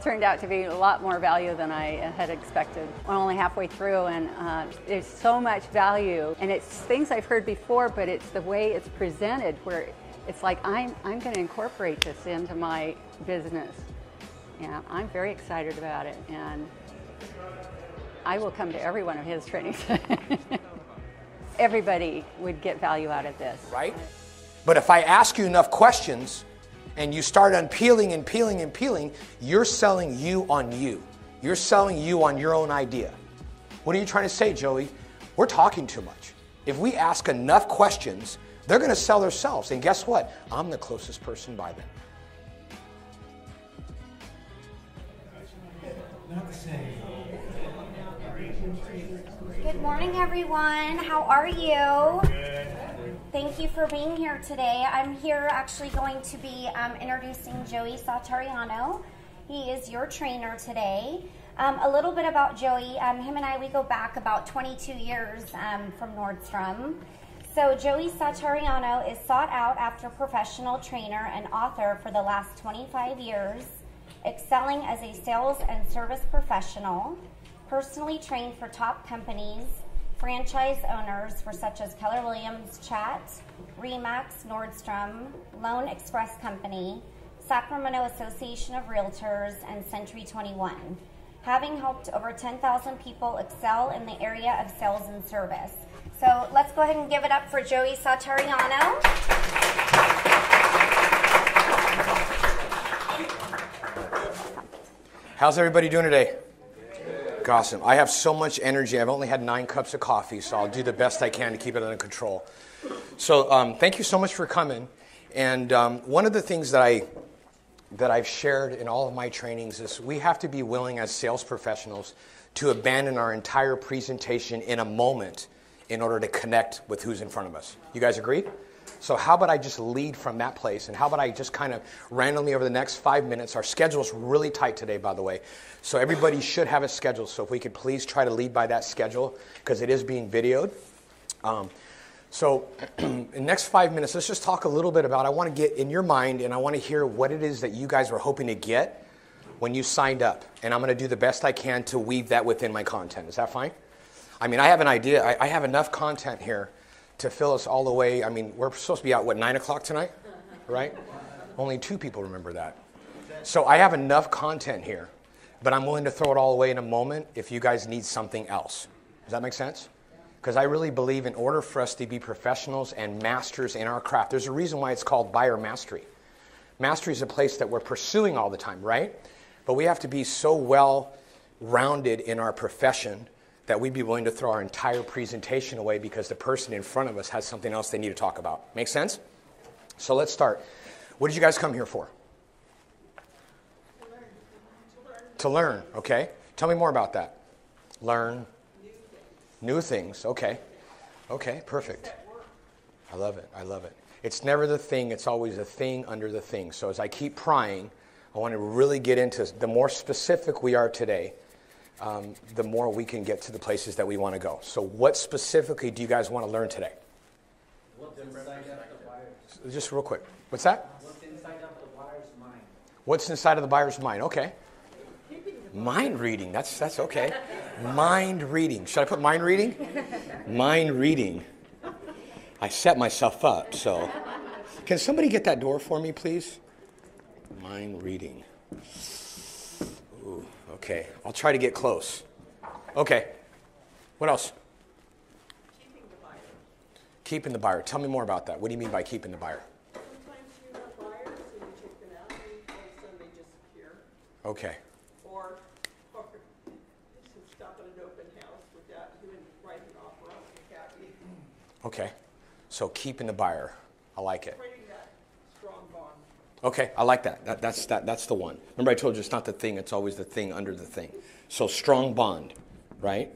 turned out to be a lot more value than I had expected. I'm only halfway through, and there's so much value, and it's things I've heard before, but it's the way it's presented where it's like I'm going to incorporate this into my business. Yeah, I'm very excited about it, and I will come to every one of his trainings. Everybody would get value out of this. Right? But if I ask you enough questions and you start unpeeling and peeling and peeling, you're selling you on you. You're selling you on your own idea. What are you trying to say, Joey? We're talking too much. If we ask enough questions, they're going to sell themselves. And guess what? I'm the closest person by them. Good morning, everyone. How are you? Thank you for being here today. I'm here actually going to be introducing Joey Satariano. He is your trainer today. A little bit about Joey. Him and I, we go back about 22 years from Nordstrom. So Joey Satariano is sought out after professional trainer and author for the last 25 years, excelling as a sales and service professional, personally trained for top companies, franchise owners for such as Keller Williams, Chat, Remax, Nordstrom, Loan Express Company, Sacramento Association of Realtors, and Century 21, having helped over 10,000 people excel in the area of sales and service. So let's go ahead and give it up for Joey Satariano. How's everybody doing today? Awesome. I have so much energy. I've only had 9 cups of coffee, so I'll do the best I can to keep it under control. So thank you so much for coming. And one of the things that I've shared in all of my trainings is we have to be willing as sales professionals to abandon our entire presentation in a moment in order to connect with who's in front of us. You guys agree? So how about I just lead from that place, and how about I just kind of randomly over the next 5 minutes, our schedule's really tight today, by the way, so everybody should have a schedule, so if we could please try to lead by that schedule, because it is being videoed. So in the next 5 minutes, let's just talk a little bit about, I want to get in your mind, and I want to hear what it is that you guys were hoping to get when you signed up, and I'm going to do the best I can to weave that within my content. Is that fine? I mean, I have an idea. I have enough content here to fill us all the way. I mean, we're supposed to be out, 9 o'clock tonight, right? Only 2 people remember that. So I have enough content here, but I'm willing to throw it all away in a moment if you guys need something else. Does that make sense? Because I really believe in order for us to be professionals and masters in our craft, there's a reason why it's called buyer mastery. Mastery is a place that we're pursuing all the time, right? But we have to be so well-rounded in our profession that we'd be willing to throw our entire presentation away because the person in front of us has something else they need to talk about. Make sense? So let's start. What did you guys come here for? To learn, okay. Tell me more about that. Learn. New things, okay. Okay, perfect. I love it, I love it. It's never the thing, it's always a thing under the thing. So as I keep prying, I want to really get into, the more specific we are today, the more we can get to the places that we want to go. So what specifically do you guys want to learn today? What's inside of the buyer's? Just real quick. What's that? What's inside of the buyer's mind? What's inside of the buyer's mind? Okay. Mind reading. That's okay. Mind reading. Should I put mind reading? Mind reading. I set myself up, so. Can somebody get that door for me, please? Mind reading. Ooh. Okay, I'll try to get close. Okay, what else? Keeping the buyer. Keeping the buyer. Tell me more about that. What do you mean by keeping the buyer? Sometimes you have buyers and you take them out and all of a sudden they disappear. Okay. Or you stop at an open house without even writing an offer on the copy. Okay, so keeping the buyer. I like it. Creating that strong bond. Okay, I like that. That's the one. Remember I told you it's not the thing, it's always the thing under the thing. So strong bond, right?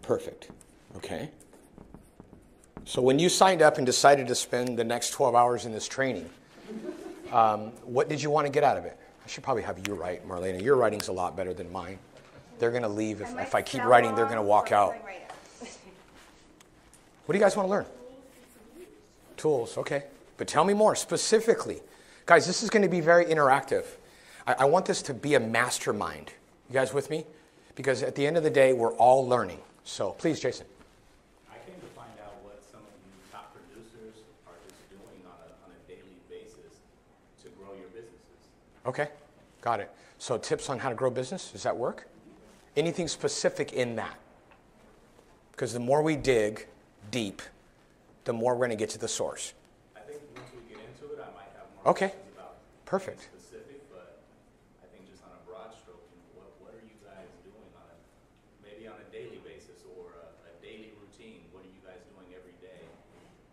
Perfect. Okay. So when you signed up and decided to spend the next 12 hours in this training, what did you want to get out of it? I should probably have you write, Marlena. Your writing's a lot better than mine. They're going to leave. If I keep writing, they're going to walk out. What do you guys want to learn? Tools, okay. But tell me more specifically. Guys, this is going to be very interactive. I want this to be a mastermind. You guys with me? Because at the end of the day, we're all learning. So please, Jason. I came to find out what some of you top producers are just doing on a daily basis to grow your businesses. Okay, got it. So tips on how to grow business, does that work? Anything specific in that? Because the more we dig deep, the more we're going to get to the source. I think once we get into it, I might have more questions about Perfect. specific, but I think just on a broad stroke, what are you guys doing maybe on a daily basis or a daily routine? What are you guys doing every day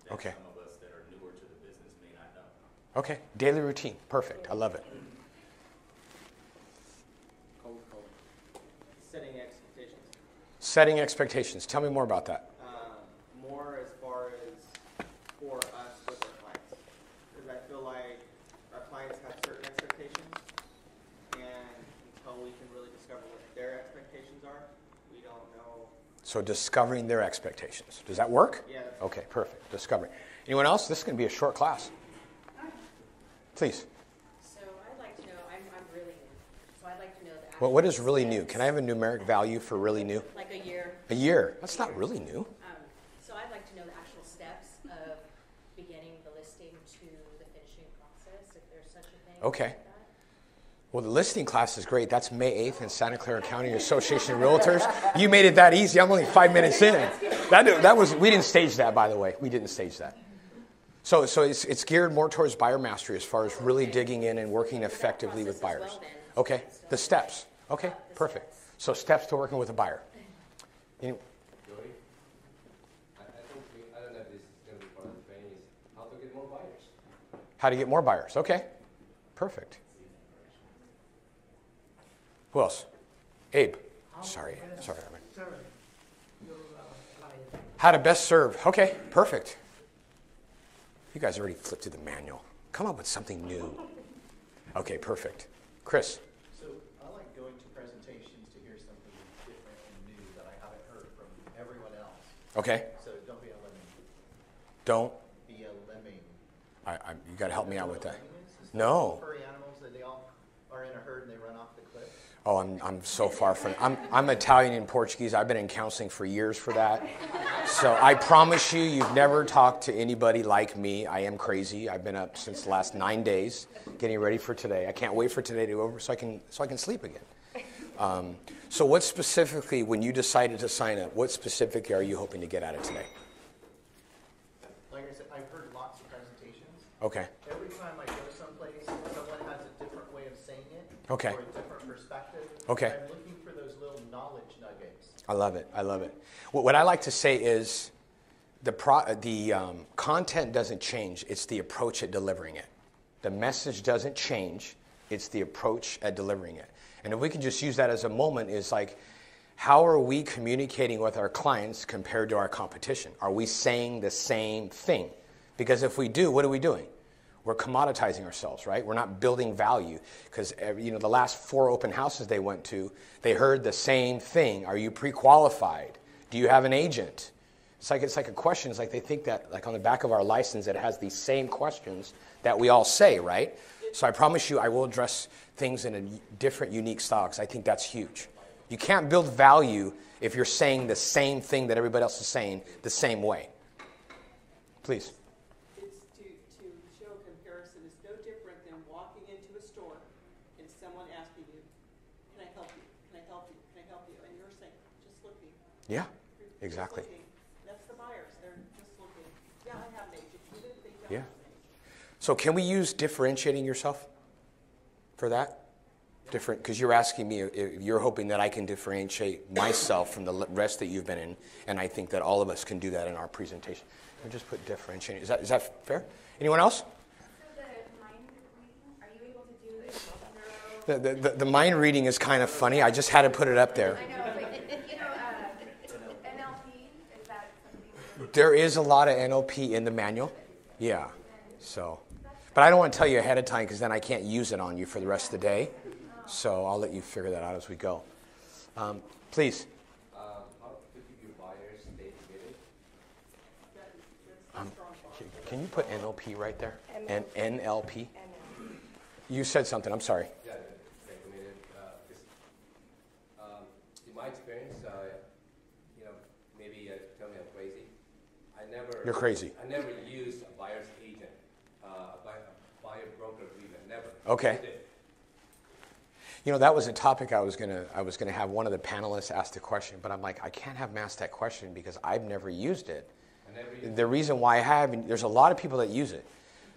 that some of us that are newer to the business may not know? Okay, daily routine. Perfect. I love it. Cold. Setting expectations. Setting expectations. Tell me more about that. More as far as for us with our clients. Because I feel like our clients have certain expectations, and until we can really discover what their expectations are, we don't know. So discovering their expectations. Does that work? Yeah. Okay, perfect. Discovering. Anyone else? This is going to be a short class. Please. So I'd like to know, I'm really new, so I'd like to know the Well, actual what is really new? steps. Can I have a numeric value for really new? Like a year. A year. That's not really new. So I'd like to know the actual steps of beginning the listing to the finishing process, if there's such a thing. Okay. Like that. Well, the listing class is great. That's May 8th in Santa Clara County Association of Realtors. You made it that easy. I'm only 5 minutes in. That was. We didn't stage that, by the way. We didn't stage that. So it's geared more towards buyer mastery as far as really digging in and working effectively with buyers. Okay. The steps. Okay. Perfect. So steps to working with a buyer. Joey, I don't know if this is going to be part of the training, is how to get more buyers. How to get more buyers. Okay. Perfect. Who else? Abe. Sorry. How to best serve. Okay. Perfect. You guys already flipped through the manual. Come up with something new. Okay. Perfect. Chris. So I like going to presentations to hear something different and new that I haven't heard from everyone else. Okay. So don't be a lemming. Don't. Be a lemming. You got to help me out with that. It's No. furry animals that they all are in a herd and they run off the cliff. Oh, I'm so far from. I'm Italian and Portuguese. I've been in counseling for years for that. So I promise you, you've never talked to anybody like me. I am crazy. I've been up since the last 9 days, getting ready for today. I can't wait for today to be over so I can sleep again. So what specifically, when you decided to sign up, what specifically are you hoping to get out of today? Like I said, I've heard lots of presentations. Okay. Every time I go someplace, someone has a different way of saying it. Okay. Or a different perspective. Okay. I'm looking for those little knowledge nuggets. I love it. I love it. What I like to say is the content doesn't change. It's the approach at delivering it. The message doesn't change. It's the approach at delivering it. And if we can just use that as a moment, is like, how are we communicating with our clients compared to our competition? Are we saying the same thing? Because if we do, what are we doing? We're commoditizing ourselves, right? We're not building value. Because the last 4 open houses they went to, they heard the same thing. Are you pre-qualified? Do you have an agent? It's like a question. It's like they think that, like on the back of our license, it has these same questions that we all say, right? So I promise you, I will address things in a different, unique style, because I think that's huge. You can't build value if you're saying the same thing that everybody else is saying the same way. Please. It's to show a comparison is no different than walking into a store and someone asking you, can I help you? Can I help you? Can I help you? And you're saying, just looking. Yeah, Just exactly. looking. That's the buyers. They're just looking. Yeah, I have an agent. You didn't think I Yeah. was an agent. So can we use differentiating yourself for that? Different, because you're asking me, you're hoping that I can differentiate myself from the rest that you've been in, and I think that all of us can do that in our presentation. And just put differentiating. Is that fair? Anyone else? So the mind reading, are you able to do it? The mind reading is kind of funny. I just had to put it up there. I know, but NLP, is that something? There is a lot of NLP in the manual. Yeah. So, but I don't want to tell you ahead of time because then I can't use it on you for the rest of the day. So I'll let you figure that out as we go. Please. How to keep your buyers stay committed? Can you put NLP right there? NLP? You said something. I'm sorry. Yeah, experience. Maybe tell me I'm crazy. You're crazy. I never used a buyer's agent, buyer broker agreement. Never. Okay. That was a topic I was gonna have one of the panelists ask the question, but I'm like, I can't have them ask that question because I've never used it. The reason why I haven't, there's a lot of people that use it,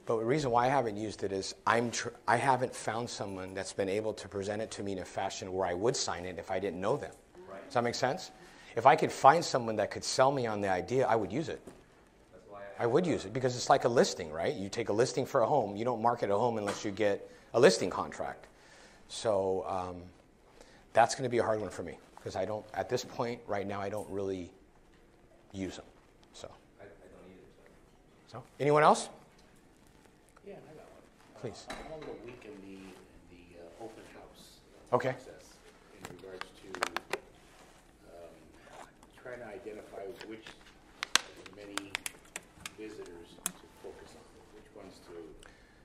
but the reason why I haven't used it is I haven't found someone that's been able to present it to me in a fashion where I would sign it if I didn't know them. Right. Does that make sense? If I could find someone that could sell me on the idea, I would use it. That's why I would use it because it's like a listing, right? You take a listing for a home. You don't market a home unless you get a listing contract. So that's going to be a hard one for me because I don't, at this point right now, I don't really use them. So, I don't either. So anyone else? Yeah, I got one. Please. I'm a little weak in the open house Okay. process in regards to trying to identify which of the many visitors to focus on, which ones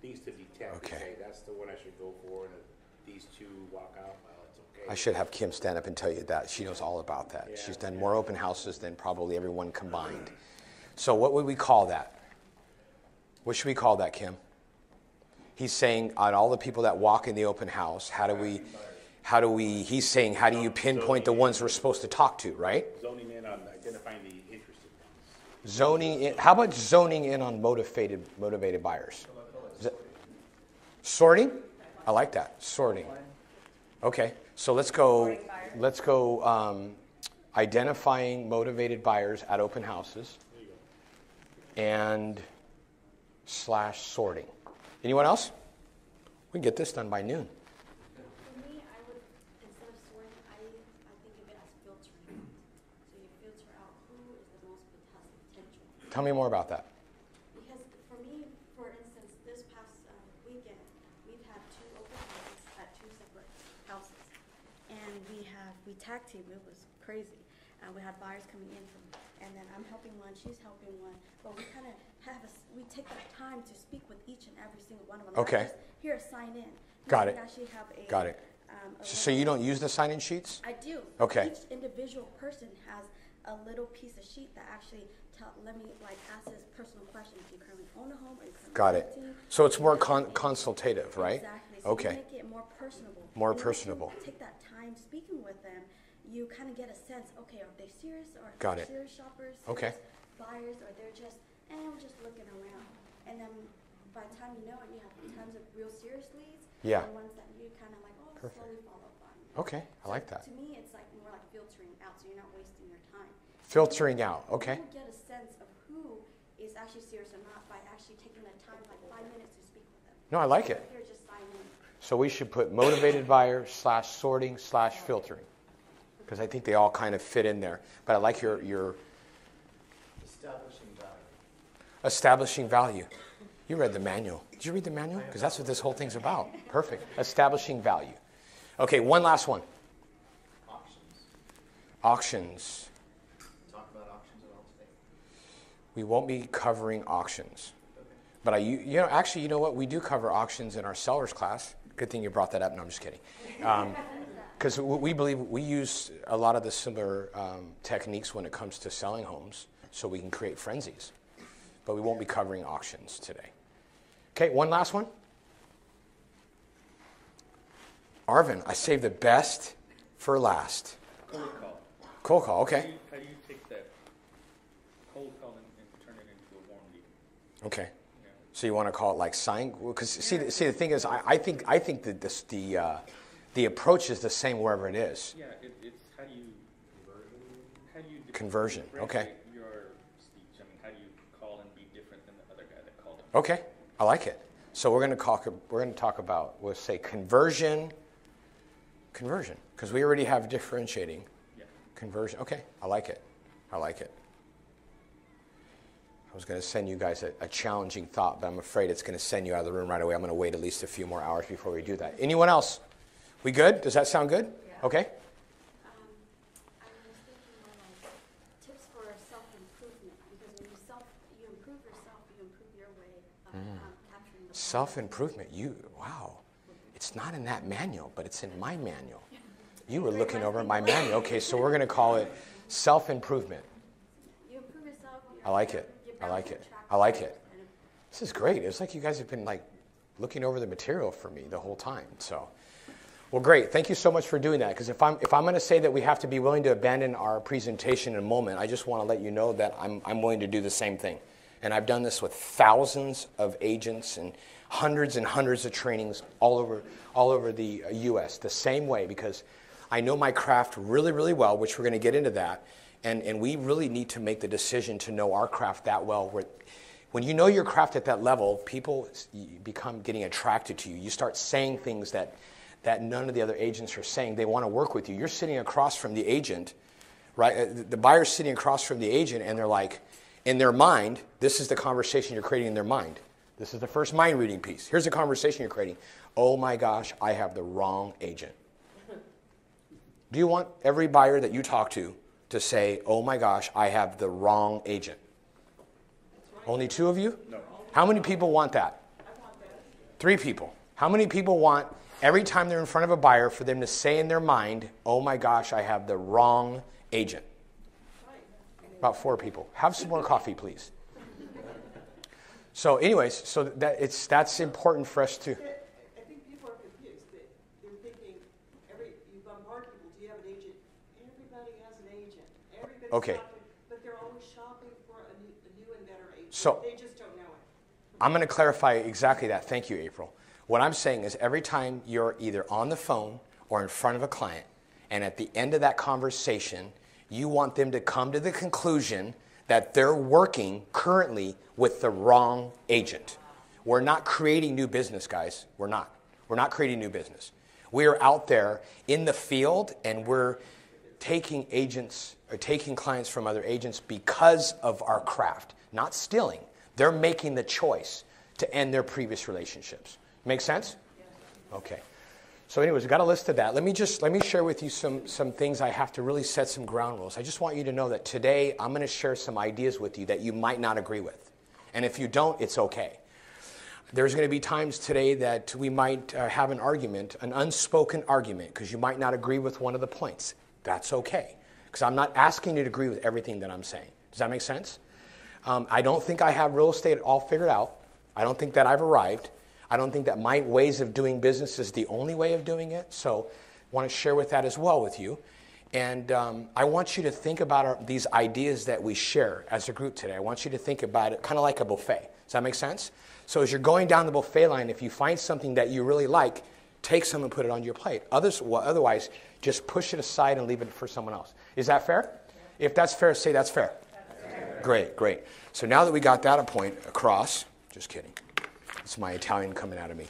these to detect. Okay. Say that's the one I should go for, and if these two walk out, well, it's okay. I should have Kim stand up and tell you that. She knows all about that. Yeah. She's done more open houses than probably everyone combined. So what would we call that? What should we call that, Kim? He's saying on all the people that walk in the open house, he's saying, how do you pinpoint the ones we're supposed to talk to, right? Zoning in on identifying the interested ones. Zoning in, how about zoning in on motivated buyers? Sorting? I like that. Sorting. Okay. So let's go identifying motivated buyers at open houses and / sorting. Anyone else? We can get this done by noon. For me, I would, instead of sorting, I think of it as filtering. So you filter out who is the most potential. Tell me more about that. Because for me, for instance, this past weekend, we've had 2 open houses at 2 separate houses. And we tag team. It was crazy. We had buyers coming in and then I'm helping one, she's helping one. But we kind of we take that time to speak with each and every single one of them. Okay. Not just, here, sign in. Got it. We actually have Got it. So you don't use the sign-in sheets? I do. Okay. Each individual person has a little piece of sheet that actually ask this personal question. Do you currently own a home? Are you currently Got it. renting? So it's more consultative, right? Exactly. So Okay. you make it more personable. More And once personable. you take that time speaking with them, you kind of get a sense, okay, are they serious or Got it. serious shoppers, Okay. serious buyers, or they're just, we're just looking around. And then by the time you know it, you have tons of real serious leads. Yeah. And ones that you kind of Perfect. slowly follow up on. Okay, I like that. To me, it's more like filtering out, so you're not wasting your time. Filtering out, okay. You get a sense of who is actually serious or not by actually taking the time, 5 minutes to speak with them. No, I like it. Here, just sign in. So we should put motivated buyer / sorting / filtering. Because I think they all kind of fit in there. But I like your Establishing value. establishing value. You read the manual. Did you read the manual? Because that's what this whole thing's about. Perfect. Establishing value. Okay, one last one. Auctions. Talk about auctions at all today. We won't be covering auctions. But you know what? We do cover auctions in our sellers class. Good thing you brought that up. No, I'm just kidding. Because we believe we use a lot of the similar techniques when it comes to selling homes, so we can create frenzies. But we won't be covering auctions today. Okay, one last one. Arvin, I saved the best for last. Cold call. Cold call, okay. How do you take that cold call and turn it into a warm lead? Okay. So you want to call it like sign? Because see, the thing is, I think that the approach is the same wherever it is. Yeah, it's how do you Conversion, okay. Your speech. I mean, how do you call and be different than the other guy that called him? Okay, I like it. So we're going to talk about, we'll say conversion, because we already have differentiating. Yeah. Conversion. Okay, I like it. I was going to send you guys a challenging thought, but I'm afraid it's going to send you out of the room right away. I'm going to wait at least a few more hours before we do that. Anyone else? We good? Does that sound good? Yeah. Okay. I was thinking more tips for self-improvement, because when you improve yourself, you improve your way of capturing the Self-improvement. Wow. It's not in that manual, but it's in my manual. You were looking over my manual. Okay, so we're going to call it self-improvement. You improve yourself. I like it. I like it. I like it. This is great. It's like you guys have been like looking over the material for me the whole time. So, well, great. Thank you so much for doing that. Because if I'm going to say that we have to be willing to abandon our presentation in a moment, I just want to let you know that I'm willing to do the same thing. And I've done this with thousands of agents and hundreds of trainings all over the U.S. the same way, because I know my craft really, really well, which we're going to get into that. And we really need to make the decision to know our craft that well. When you know your craft at that level, people become getting attracted to you. You start saying things that none of the other agents are saying. They want to work with you. You're sitting across from the agent, right? The buyer's sitting across from the agent, and they're like, in their mind, this is the conversation you're creating in their mind. This is the first mind reading piece. Here's the conversation you're creating. Oh my gosh, I have the wrong agent. Do you want every buyer that you talk to say, oh my gosh, I have the wrong agent? Only 2 of you? No. How many people want that? I want that. 3 people. How many people want every time they're in front of a buyer for them to say in their mind, oh my gosh, I have the wrong agent? About 4 people. Have some more coffee, please. So anyways, so that's important for us to... I think people are confused. They're thinking, you bombard people, do you have an agent? Everybody has an agent. Everybody's okay. shopping, but they're always shopping for a new and better agent. So, they just don't know it. I'm going to clarify exactly that. Thank you, April. What I'm saying is every time you're either on the phone or in front of a client, and at the end of that conversation, you want them to come to the conclusion that they're working currently with the wrong agent. We're not creating new business, guys. We're not. We're not creating new business. We are out there in the field, and we're taking agents or taking clients from other agents because of our craft, not stealing. They're making the choice to end their previous relationships. Make sense? Okay. So anyways, we got a list of that. Let me share with you some things. I have to really set some ground rules. I just want you to know that today I'm going to share some ideas with you that you might not agree with. And if you don't, it's okay. There's going to be times today that we might have an argument, an unspoken argument, because you might not agree with one of the points. That's okay, because I'm not asking you to agree with everything that I'm saying. Does that make sense? I don't think I have real estate all figured out. I don't think that I've arrived. I don't think that my ways of doing business is the only way of doing it. So I want to share with that as well with you. And I want you to think about these ideas that we share as a group today. I want you to think about it kind of like a buffet. Does that make sense? So as you're going down the buffet line, if you find something that you really like, take some and put it on your plate. Otherwise, just push it aside and leave it for someone else. Is that fair? Yeah. If that's fair, say that's fair. That's fair. Great, great. So now that we got that point across, just kidding. It's my Italian coming out of me.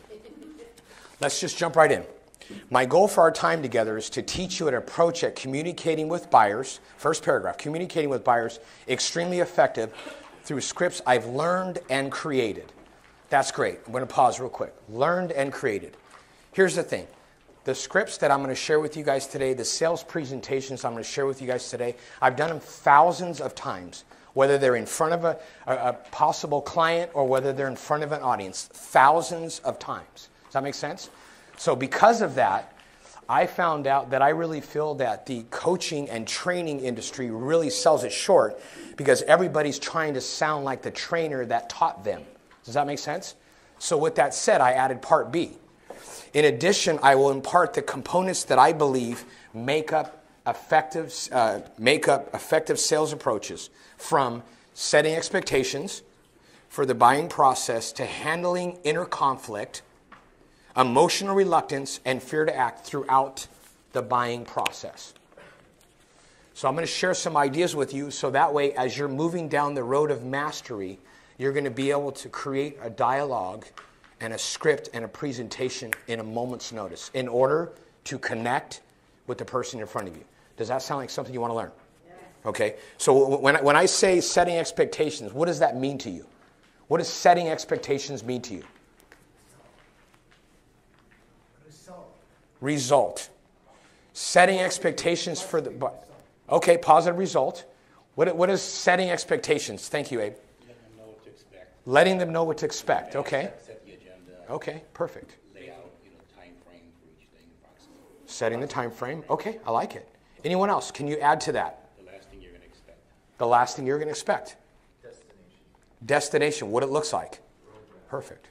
Let's just jump right in. My goal for our time together is to teach you an approach at communicating with buyers. First paragraph, communicating with buyers, extremely effective through scripts I've learned and created. That's great. I'm going to pause real quick. Learned and created. Here's the thing. The scripts that I'm going to share with you guys today, the sales presentations I'm going to share with you guys today, I've done them thousands of times. Whether they're in front of a possible client or whether they're in front of an audience, thousands of times. Does that make sense? So because of that, I found out that I really feel that the coaching and training industry really sells it short because everybody's trying to sound like the trainer that taught them. Does that make sense? So with that said, I added Part B. In addition, I will impart the components that I believe make up effective sales approaches, from setting expectations for the buying process to handling inner conflict, emotional reluctance, and fear to act throughout the buying process. So I'm going to share some ideas with you so that way as you're moving down the road of mastery, you're going to be able to create a dialogue and a script and a presentation in a moment's notice in order to connect with the person in front of you. Does that sound like something you want to learn? Yeah. Okay. So when I say setting expectations, what does that mean to you? What does setting expectations mean to you? Result. Setting expectations for the... Okay, positive result. What is setting expectations? Thank you, Abe. Letting them know what to expect. Letting them know what to expect. Okay. Set the agenda. Okay, perfect. Lay out, time frame for each thing approximately. Setting the time frame. Okay, I like it. Anyone else? Can you add to that? The last thing you're going to expect. The last thing you're going to expect. Destination, what it looks like. Perfect.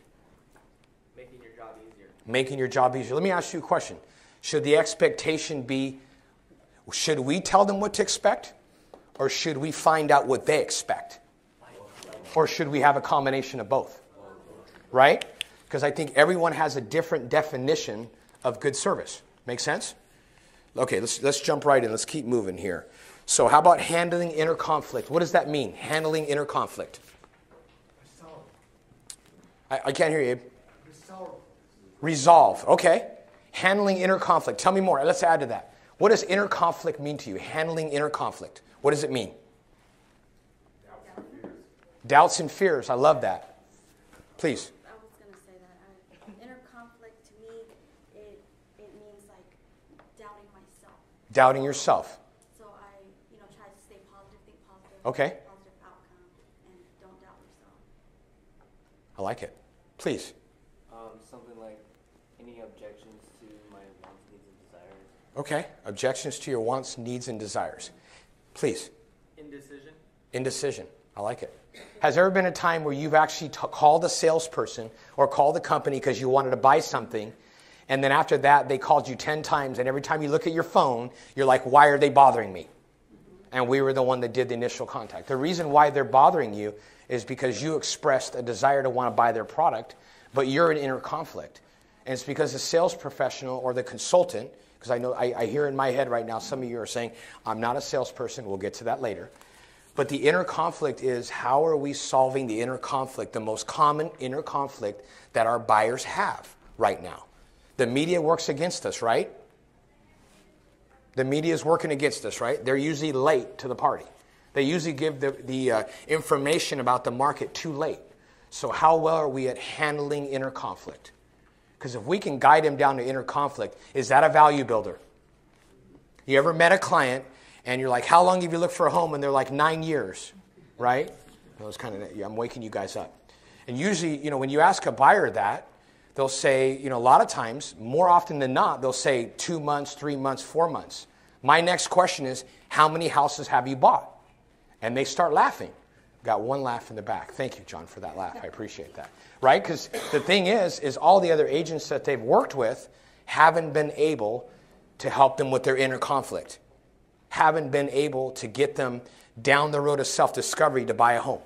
Making your job easier. Making your job easier. Let me ask you a question. Should the expectation be, should we tell them what to expect? Or should we find out what they expect? Or should we have a combination of both? Right? Because I think everyone has a different definition of good service. Make sense? Okay, let's jump right in. Let's keep moving here. So how about handling inner conflict? What does that mean, handling inner conflict? I can't hear you, Abe. Resolve. Okay. Handling inner conflict. Tell me more. Let's add to that. What does inner conflict mean to you? Handling inner conflict. What does it mean? Doubts and fears. I love that. Please. I was going to say that. Inner conflict to me, it means like doubting myself. Doubting yourself. So I, try to stay positive, think positive. Okay. Positive outcome, and don't doubt yourself. I like it. Please. Something like any objections to my wants, needs, and desires. Okay. Objections to your wants, needs, and desires. Please. Indecision. Indecision. I like it. Has there ever been a time where you've actually called a salesperson or called the company because you wanted to buy something, and then after that they called you 10 times, and every time you look at your phone, you're like, why are they bothering me? And we were the one that did the initial contact. The reason why they're bothering you is because you expressed a desire to want to buy their product, but you're in inner conflict. And it's because the sales professional or the consultant, because I know I hear in my head right now, some of you are saying, I'm not a salesperson. We'll get to that later. But the inner conflict is, how are we solving the inner conflict, the most common inner conflict that our buyers have right now? The media works against us, right? The media is working against us, right? They're usually late to the party. They usually give the information about the market too late. So how well are we at handling inner conflict? Because if we can guide them down to inner conflict, is that a value builder? You ever met a client and you're like, how long have you looked for a home? And they're like, 9 years, right? That was kind of, I'm waking you guys up. And usually, when you ask a buyer that, they'll say, a lot of times, more often than not, they'll say 2 months, 3 months, 4 months. My next question is, how many houses have you bought? And they start laughing. Got one laugh in the back. Thank you, John, for that laugh. I appreciate that. Right? Because the thing is all the other agents that they've worked with haven't been able to help them with their inner conflict. Haven't been able to get them down the road of self-discovery to buy a home.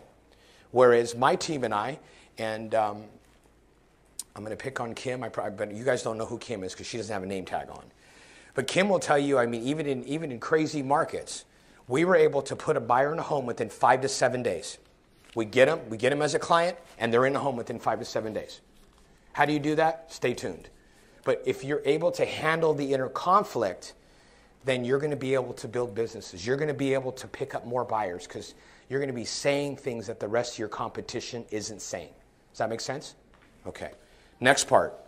Whereas my team and I, and I'm going to pick on Kim. But you guys don't know who Kim is because she doesn't have a name tag on. But Kim will tell you, even in crazy markets, we were able to put a buyer in a home within 5 to 7 days. We get them as a client, and they're in the home within 5 to 7 days. How do you do that? Stay tuned. But if you're able to handle the inner conflict, then you're going to be able to build businesses. You're going to be able to pick up more buyers because you're going to be saying things that the rest of your competition isn't saying. Does that make sense? Okay. Next part.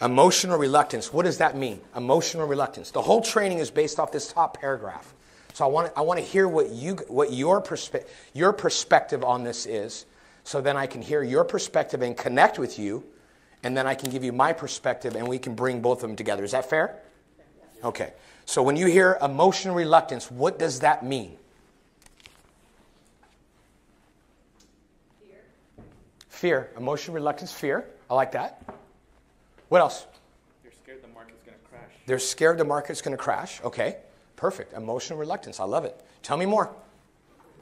Emotional reluctance. What does that mean? Emotional reluctance. The whole training is based off this top paragraph. So I want to hear what your perspective on this is, so then I can hear your perspective and connect with you, and then I can give you my perspective, and we can bring both of them together. Is that fair? Okay. So when you hear emotional reluctance, what does that mean? Fear. Emotional reluctance, fear. I like that. What else? They're scared the market's going to crash. They're scared the market's going to crash. Okay. Perfect. Emotional reluctance. I love it. Tell me more.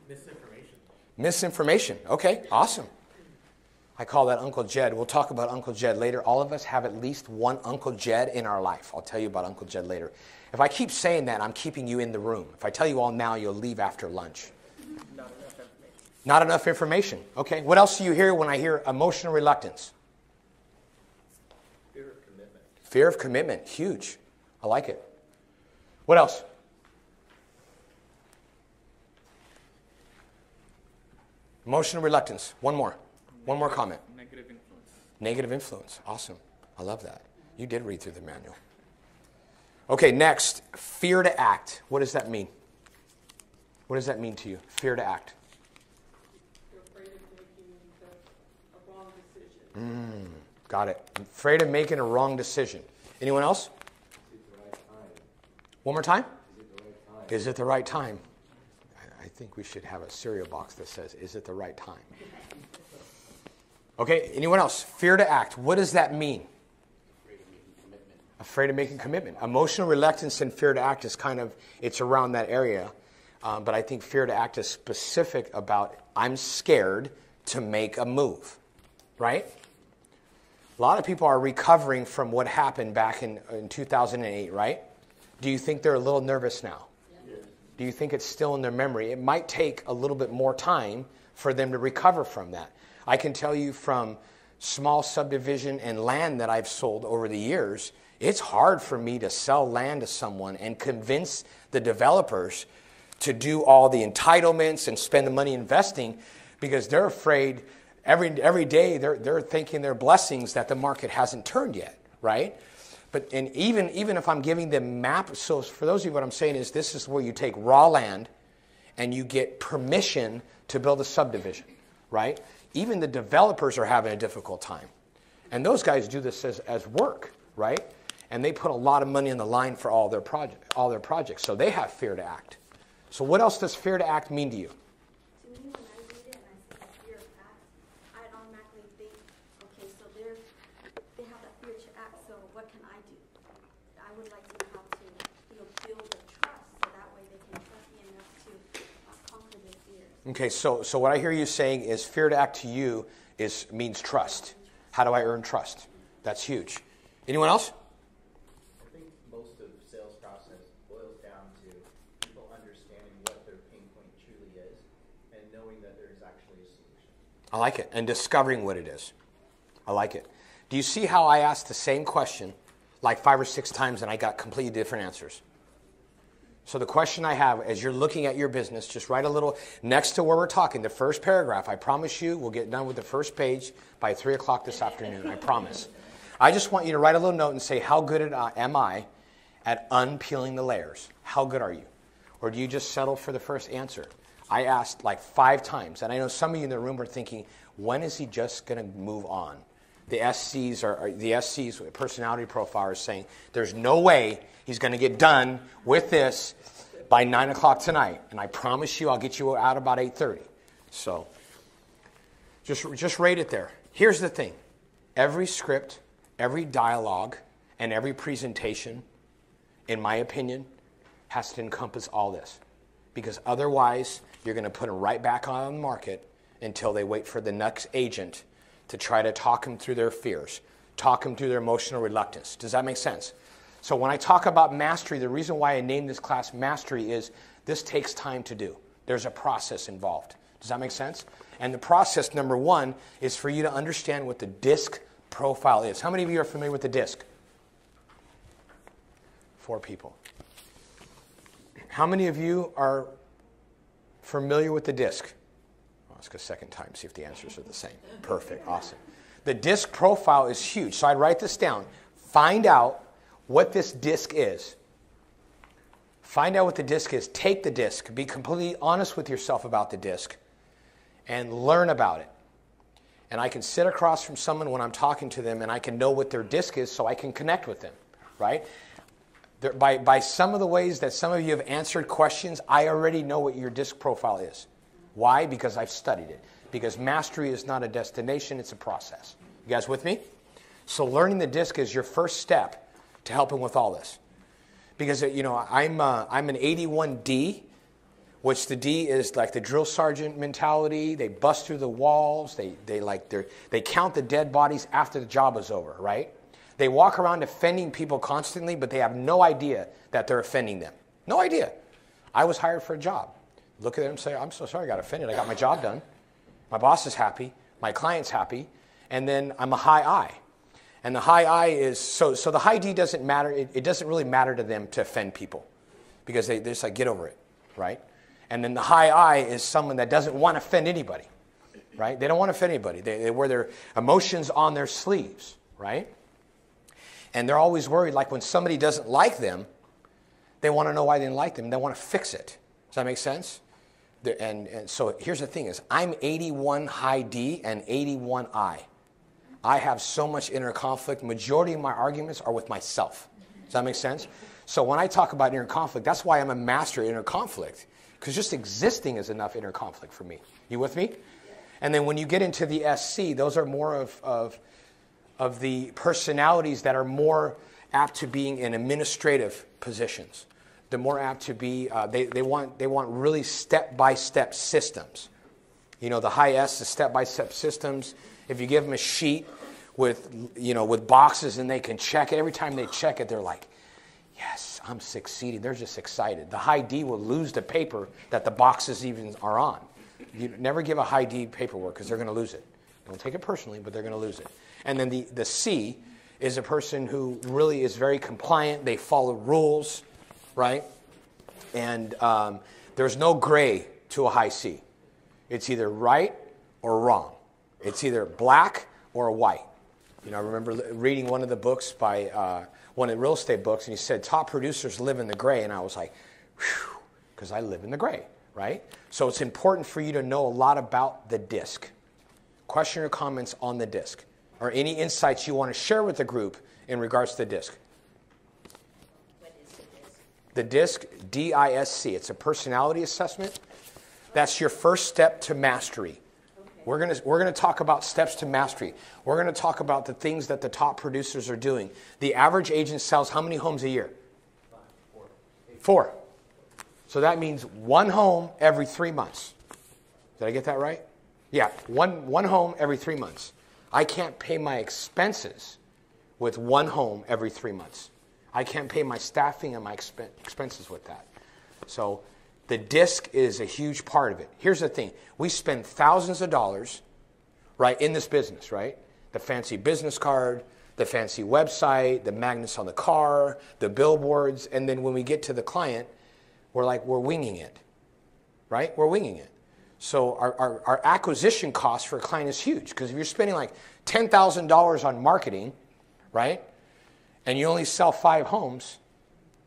Misinformation. Misinformation. Okay. Awesome. I call that Uncle Jed. We'll talk about Uncle Jed later. All of us have at least one Uncle Jed in our life. I'll tell you about Uncle Jed later. If I keep saying that, I'm keeping you in the room. If I tell you all now, you'll leave after lunch. Not enough information. Not enough information. Okay. What else do you hear when I hear emotional reluctance? Fear of commitment. Fear of commitment. Huge. I like it. What else? Emotional reluctance. One more comment. Negative influence. Negative influence. Awesome. I love that. You did read through the manual. Okay, next. Fear to act. What does that mean? What does that mean to you? Fear to act. You're afraid of making a wrong decision. Got it. I'm afraid of making a wrong decision. Anyone else? One more time. Is it the right time? I think we should have a cereal box that says, is it the right time? Okay, anyone else? Fear to act. What does that mean? Afraid of making commitment. Emotional reluctance and fear to act is kind of, it's around that area. But I think fear to act is specific about, I'm scared to make a move. Right? A lot of people are recovering from what happened back in 2008, right? Do you think they're a little nervous now? Yeah. Do you think it's still in their memory? It might take a little bit more time for them to recover from that. I can tell you from small subdivision and land that I've sold over the years, it's hard for me to sell land to someone and convince the developers to do all the entitlements and spend the money investing because they're afraid every day they're thinking their blessings that the market hasn't turned yet, right? But and even if I'm giving them maps, so for those of you, what I'm saying is this is where you take raw land and you get permission to build a subdivision, right? Even the developers are having a difficult time. And those guys do this as work, right? And they put a lot of money on the line for all their projects. So they have fear to act. So what else does fear to act mean to you? To me, when I read it and I see fear to act, I automatically think, okay, so they have that fear to act, so what can I do? I would like to have to, build the trust so that way they can trust me enough to conquer their fears. Okay, so what I hear you saying is fear to act to you means trust. How do I earn trust? That's huge. Anyone else? I think most of the sales process boils down to people understanding what their pain point truly is and knowing that there is actually a solution. I like it. And discovering what it is. I like it. Do you see how I asked the same question like 5 or 6 times and I got completely different answers? So the question I have, as you're looking at your business, just write a little next to where we're talking, the first paragraph. I promise you we'll get done with the first page by 3 o'clock this afternoon. I promise. I just want you to write a little note and say, how good am I at unpeeling the layers? How good are you? Or do you just settle for the first answer? I asked like 5 times, and I know some of you in the room are thinking, when is he just going to move on? The SC's personality profile is saying, there's no way he's going to get done with this by 9 o'clock tonight. And I promise you I'll get you out about 8:30. So just rate it there. Here's the thing. Every script, every dialogue, and every presentation, in my opinion, has to encompass all this. Because otherwise, you're going to put them right back on the market until they wait for the next agent to try to talk them through their fears, talk them through their emotional reluctance. Does that make sense? So when I talk about mastery, the reason why I named this class Mastery is this takes time to do. There's a process involved. Does that make sense? And the process, number 1, is for you to understand what the DISC profile is. How many of you are familiar with the DISC? 4 people. How many of you are familiar with the DISC? I'll ask a second time, see if the answers are the same. Perfect, awesome. The DISC profile is huge, so I'd write this down. Find out what this DISC is. Find out what the DISC is. Take the DISC. Be completely honest with yourself about the DISC and learn about it. And I can sit across from someone when I'm talking to them and I can know what their DISC is so I can connect with them, right? By some of the ways that some of you have answered questions, I already know what your DISC profile is. Why? Because I've studied it. Because mastery is not a destination, it's a process. You guys with me? So learning the DISC is your first step to helping with all this. Because, I'm an 81D, which the D is like the drill sergeant mentality. They bust through the walls. They count the dead bodies after the job is over, right? They walk around offending people constantly, but they have no idea that they're offending them. No idea. I was hired for a job. Look at them and say, I'm so sorry I got offended. I got my job done. My boss is happy. My client's happy. And then I'm a high I. And the high I is, so the high D doesn't matter. It doesn't really matter to them to offend people because they just like, get over it, right? And then the high I is someone that doesn't want to offend anybody, right? They don't want to offend anybody. They wear their emotions on their sleeves, right? And they're always worried, like when somebody doesn't like them, they want to know why they didn't like them. They want to fix it. Does that make sense? And so here's the thing is, I'm 81 high D and 81 I. I have so much inner conflict. Majority of my arguments are with myself. Does that make sense? So when I talk about inner conflict, that's why I'm a master at inner conflict, because just existing is enough inner conflict for me. You with me? And then when you get into the SC, those are more of the personalities that are more apt to being in administrative positions. They're more apt to be, they want really step-by-step systems. You know, the high S, the step-by-step systems. If you give them a sheet with boxes and they can check it, every time they check it, they're like, yes, I'm succeeding. They're just excited. The high D will lose the paper that the boxes even are on. You never give a high D paperwork because they're going to lose it. Don't take it personally, but they're going to lose it. And then the C is a person who really is very compliant. They follow rules, right? And there's no gray to a high C. It's either right or wrong. It's either black or white. You know, I remember reading one of the books by one of the real estate books, and he said, top producers live in the gray. And I was like, whew, because I live in the gray, right? So it's important for you to know a lot about the DISC. Question or comments on the DISC, or any insights you want to share with the group in regards to the DISC. What is the DISC? The DISC, D-I-S-C. It's a personality assessment. That's your first step to mastery. We're going to talk about steps to mastery. We're going to talk about the things that the top producers are doing. The average agent sells how many homes a year? 4. So that means 1 home every 3 months. Did I get that right? Yeah, one home every 3 months. I can't pay my expenses with 1 home every 3 months. I can't pay my staffing and my expenses with that. So the DISC is a huge part of it. Here's the thing. We spend thousands of dollars, right, in this business, right? The fancy business card, the fancy website, the magnets on the car, the billboards, and then when we get to the client, we're winging it, right? We're winging it. So our acquisition cost for a client is huge, because if you're spending like $10,000 on marketing, right, and you only sell 5 homes,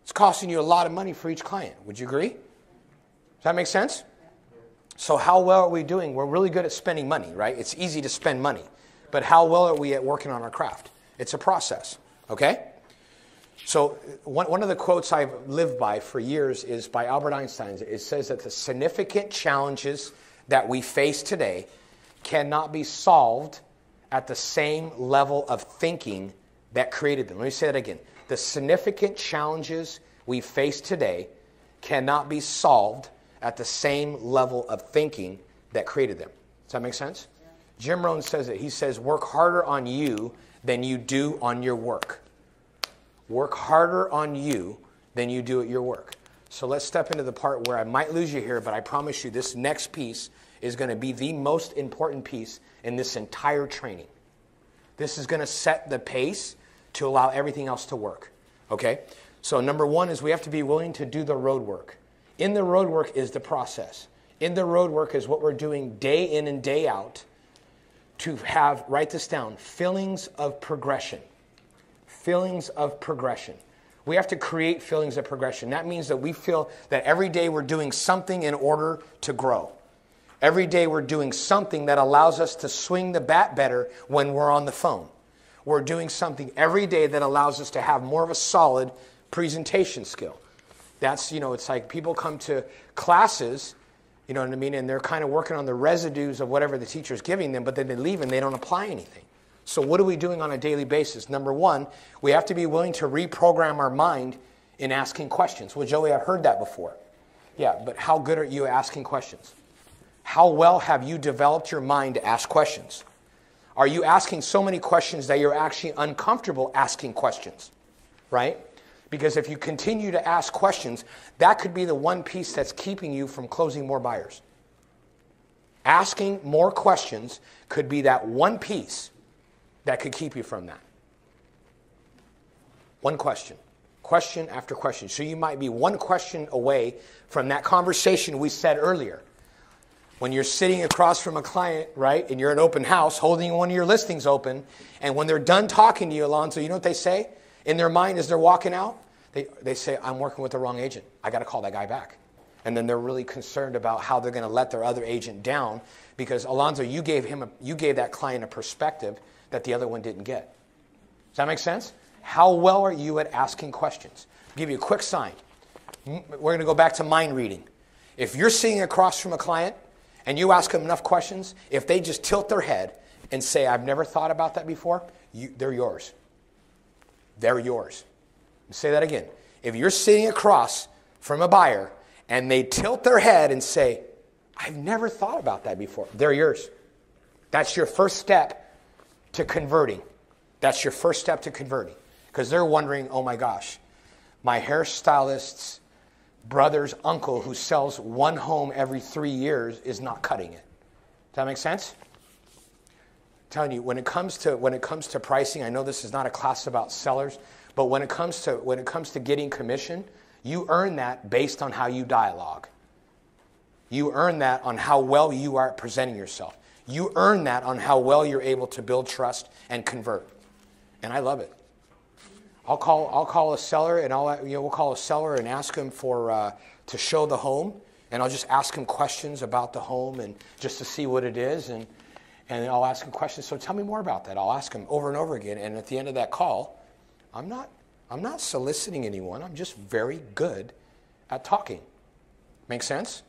it's costing you a lot of money for each client. Would you agree? Does that make sense? So how well are we doing? We're really good at spending money, right? It's easy to spend money. But how well are we at working on our craft? It's a process, okay? So one of the quotes I've lived by for years is by Albert Einstein. It says that the significant challenges that we face today cannot be solved at the same level of thinking that created them. Let me say that again. The significant challenges we face today cannot be solved at the same level of thinking that created them. Does that make sense? Yeah. Jim Rohn says it. He says, work harder on you than you do on your work. Work harder on you than you do at your work. So let's step into the part where I might lose you here, but I promise you this next piece is going to be the most important piece in this entire training. This is going to set the pace to allow everything else to work. Okay? So number 1 is we have to be willing to do the road work. In the road work is the process. In the road work is what we're doing day in and day out to have, write this down, feelings of progression. Feelings of progression. We have to create feelings of progression. That means that we feel that every day we're doing something in order to grow. Every day we're doing something that allows us to swing the bat better when we're on the phone. We're doing something every day that allows us to have more of a solid presentation skill. That's, it's like people come to classes, you know what I mean, and they're kind of working on the residues of whatever the teacher's giving them, but then they leave and they don't apply anything. So what are we doing on a daily basis? Number 1, we have to be willing to reprogram our mind in asking questions. Well, Joey, I've heard that before. Yeah, but how good are you at asking questions? How well have you developed your mind to ask questions? Are you asking so many questions that you're actually uncomfortable asking questions, right? Because if you continue to ask questions, that could be the one piece that's keeping you from closing more buyers. Asking more questions could be that one piece that could keep you from that. One question. Question after question. So you might be one question away from that conversation we said earlier. When you're sitting across from a client, right, and you're an open house holding one of your listings open, and when they're done talking to you, Alonzo, you know what they say? In their mind as they're walking out, they say, I'm working with the wrong agent. I got to call that guy back. And then they're really concerned about how they're going to let their other agent down because, Alonzo, you gave that client a perspective that the other one didn't get. Does that make sense? How well are you at asking questions? I'll give you a quick sign. We're going to go back to mind reading. If you're sitting across from a client and you ask them enough questions, if they just tilt their head and say, I've never thought about that before, they're yours. They're yours. Say that again. If you're sitting across from a buyer and they tilt their head and say, I've never thought about that before, they're yours. That's your first step to converting. That's your first step to converting. Because they're wondering, oh my gosh, my hairstylist's brother's uncle who sells one home every 3 years is not cutting it. Does that make sense? I'm telling you, when it comes to pricing, I know this is not a class about sellers, but when it comes to getting commission, you earn that based on how you dialogue. You earn that on how well you are presenting yourself. You earn that on how well you're able to build trust and convert. And I love it. I'll call a seller and we'll call a seller and ask him to show the home, and I'll just ask him questions about the home and just to see what it is, and I'll ask him questions. So tell me more about that. I'll ask him over and over again, and at the end of that call, I'm not soliciting anyone. I'm just very good at talking. Make sense?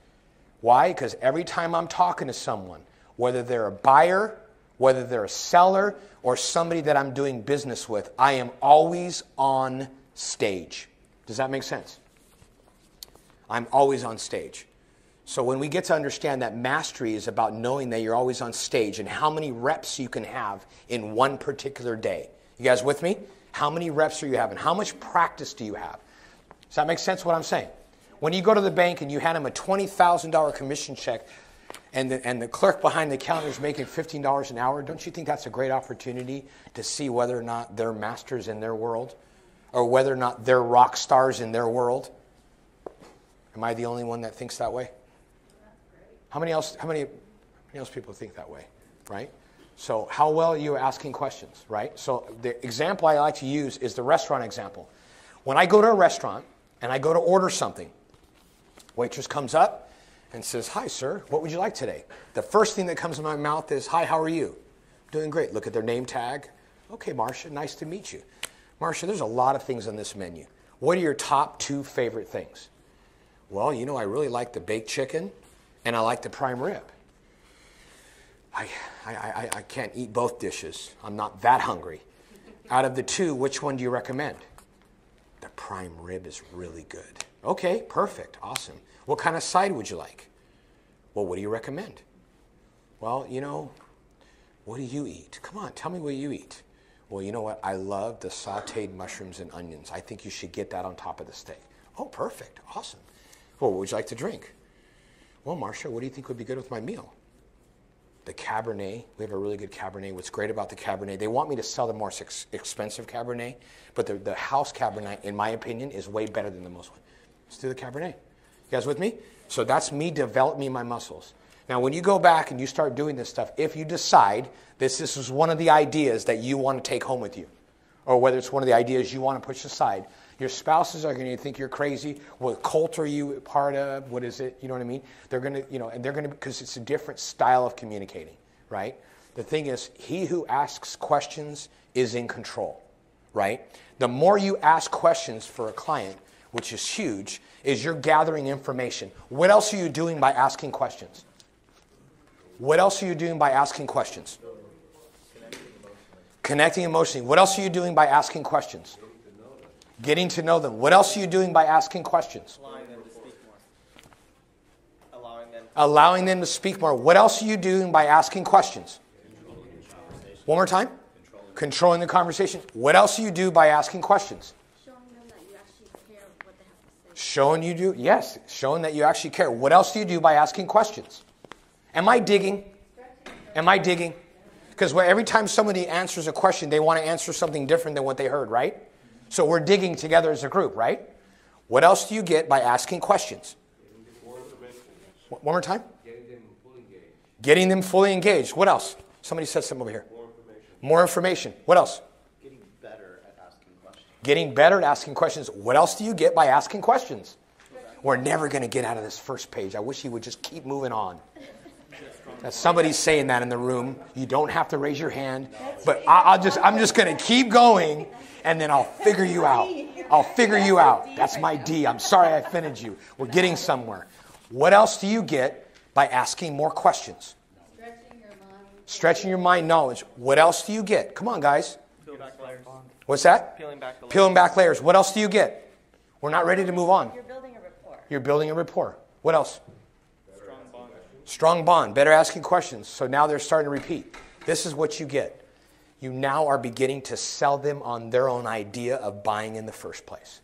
Why? Because every time I'm talking to someone, whether they're a buyer, whether they're a seller, or somebody that I'm doing business with, I am always on stage. Does that make sense? I'm always on stage. So when we get to understand that mastery is about knowing that you're always on stage and how many reps you can have in one particular day. You guys with me? How many reps are you having? How much practice do you have? Does that make sense what I'm saying? When you go to the bank and you hand them a $20,000 commission check, and the clerk behind the counter is making $15 an hour, don't you think that's a great opportunity to see whether or not they're masters in their world, or whether or not they're rock stars in their world? Am I the only one that thinks that way? How many else people think that way, right? So how well are you asking questions, right? So the example I like to use is the restaurant example. When I go to a restaurant and I go to order something, waitress comes up and says, hi, sir, what would you like today? The first thing that comes to my mouth is, hi, how are you? Doing great. Look at their name tag. Okay, Marcia, nice to meet you. Marcia, there's a lot of things on this menu. What are your top 2 favorite things? Well, I really like the baked chicken and I like the prime rib. I can't eat both dishes. I'm not that hungry. Out of the 2, which one do you recommend? The prime rib is really good. Okay, perfect, awesome. What kind of side would you like? Well, what do you recommend? Well, what do you eat? Come on, tell me what you eat. Well, you know what? I love the sauteed mushrooms and onions. I think you should get that on top of the steak. Oh, perfect, awesome. Well, what would you like to drink? Well, Marcia, what do you think would be good with my meal? The Cabernet. We have a really good Cabernet. What's great about the Cabernet, they want me to sell the more expensive Cabernet, but the house Cabernet, in my opinion, is way better than the most one. Let's do the Cabernet. You guys with me? So that's me developing my muscles. Now, when you go back and you start doing this stuff, if you decide this is one of the ideas that you want to take home with you, or whether it's one of the ideas you want to push aside, your spouses are going to think you're crazy. What cult are you part of? What is it? You know what I mean? They're going to, and they're going to, because it's a different style of communicating, right? The thing is, he who asks questions is in control, right? The more you ask questions for a client, which is huge, is you're gathering information. What else are you doing by asking questions? What else are you doing by asking questions? Connecting emotionally. What else are you doing by asking questions? Getting to know them. What else are you doing by asking questions? Allowing them to speak more. Allowing them to speak more. What else are you doing by asking questions? One more time. Controlling the conversation. What else do you do by asking questions? Showing that you actually care. What else do you do by asking questions? Am I digging? Because every time somebody answers a question, they want to answer something different than what they heard, right? So we're digging together as a group, right? What else do you get by asking questions? One more time? Getting them fully engaged. What else? Somebody said something over here. More information. What else? Getting better at asking questions. Getting better at asking questions. What else do you get by asking questions? We're never going to get out of this first page. I wish he would just keep moving on. That's somebody saying that in the room. You don't have to raise your hand, but I'm just going to keep going, and then I'll figure you out. I'll figure you out. That's my D. I'm sorry I offended you. We're getting somewhere. What else do you get by asking more questions? Stretching your mind knowledge. What else do you get? Come on, guys. Peel back layers. What's that? Peeling back the layers. Peeling back layers. What else do you get? We're not ready to move on. You're building a rapport. You're building a rapport. What else? Strong bond. Strong bond. Better asking questions. So now they're starting to repeat. This is what you get. You now are beginning to sell them on their own idea of buying in the first place.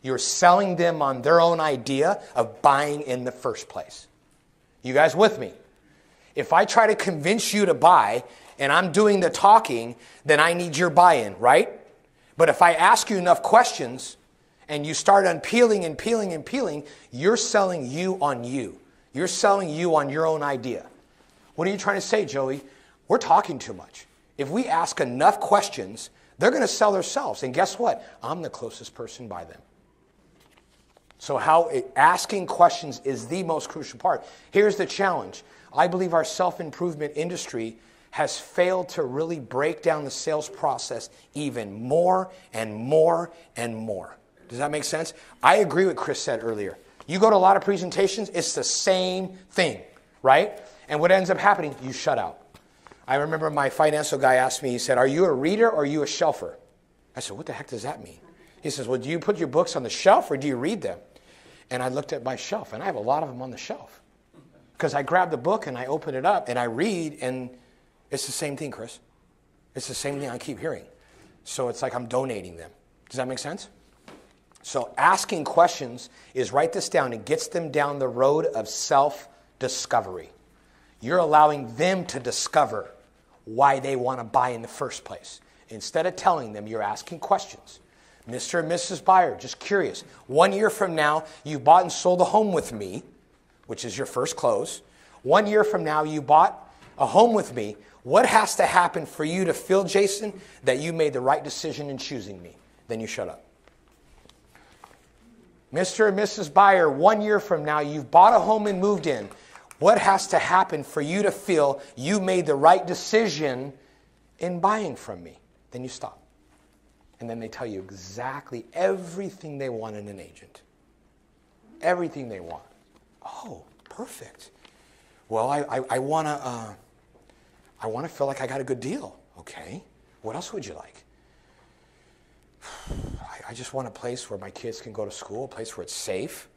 You're selling them on their own idea of buying in the first place. You guys with me? If I try to convince you to buy and I'm doing the talking, then I need your buy-in, right? But if I ask you enough questions and you start unpeeling and peeling and peeling, you're selling you on you. You're selling you on your own idea. What are you trying to say, Joey? We're talking too much. If we ask enough questions, they're going to sell themselves. And guess what? I'm the closest person by them. So asking questions is the most crucial part. Here's the challenge. I believe our self-improvement industry has failed to really break down the sales process even more and more and more. Does that make sense? I agree with Chris said earlier. You go to a lot of presentations, it's the same thing, right? And what ends up happening, you shut out. I remember my financial guy asked me, he said, are you a reader or are you a shelfer? I said, what the heck does that mean? He says, well, do you put your books on the shelf or do you read them? And I looked at my shelf, and I have a lot of them on the shelf. Because I grab the book and I open it up and I read, and it's the same thing, Chris. It's the same thing I keep hearing. So it's like I'm donating them. Does that make sense? So asking questions is, write this down, it gets them down the road of self-discovery. You're allowing them to discover why they want to buy in the first place. Instead of telling them, you're asking questions. Mr. and Mrs. Buyer, just curious. 1 year from now, you bought and sold a home with me, which is your first close. 1 year from now, you bought a home with me. What has to happen for you to feel, Jason, that you made the right decision in choosing me? Then you shut up. Mr. and Mrs. Buyer, 1 year from now, you've bought a home and moved in. What has to happen for you to feel you made the right decision in buying from me? Then you stop. And then they tell you exactly everything they want in an agent. Everything they want. Oh, perfect. Well, I want to feel like I got a good deal. Okay. What else would you like? I just want a place where my kids can go to school, a place where it's safe.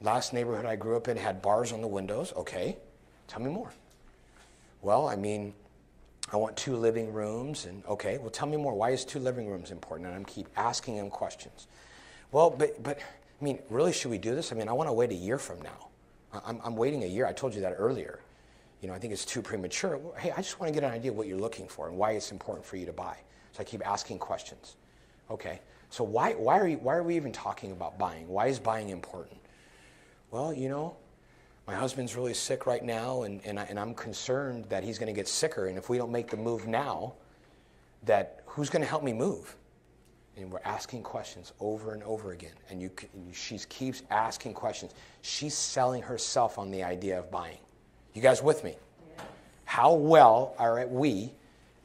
Last neighborhood I grew up in had bars on the windows. Okay. Tell me more. Well, I want 2 living rooms. And okay, well, tell me more. Why is 2 living rooms important? And I keep asking them questions. Well, but really, should we do this? I want to wait a year from now. I'm waiting a year. I told you that earlier. I think it's too premature. Well, hey, I just want to get an idea of what you're looking for and why it's important for you to buy. So I keep asking questions. Okay, so why are we even talking about buying? Why is buying important? Well, my husband's really sick right now, and I'm concerned that he's going to get sicker. And if we don't make the move now, that who's going to help me move? And we're asking questions over and over again. And she keeps asking questions. She's selling herself on the idea of buying. You guys with me? Yeah. How well are we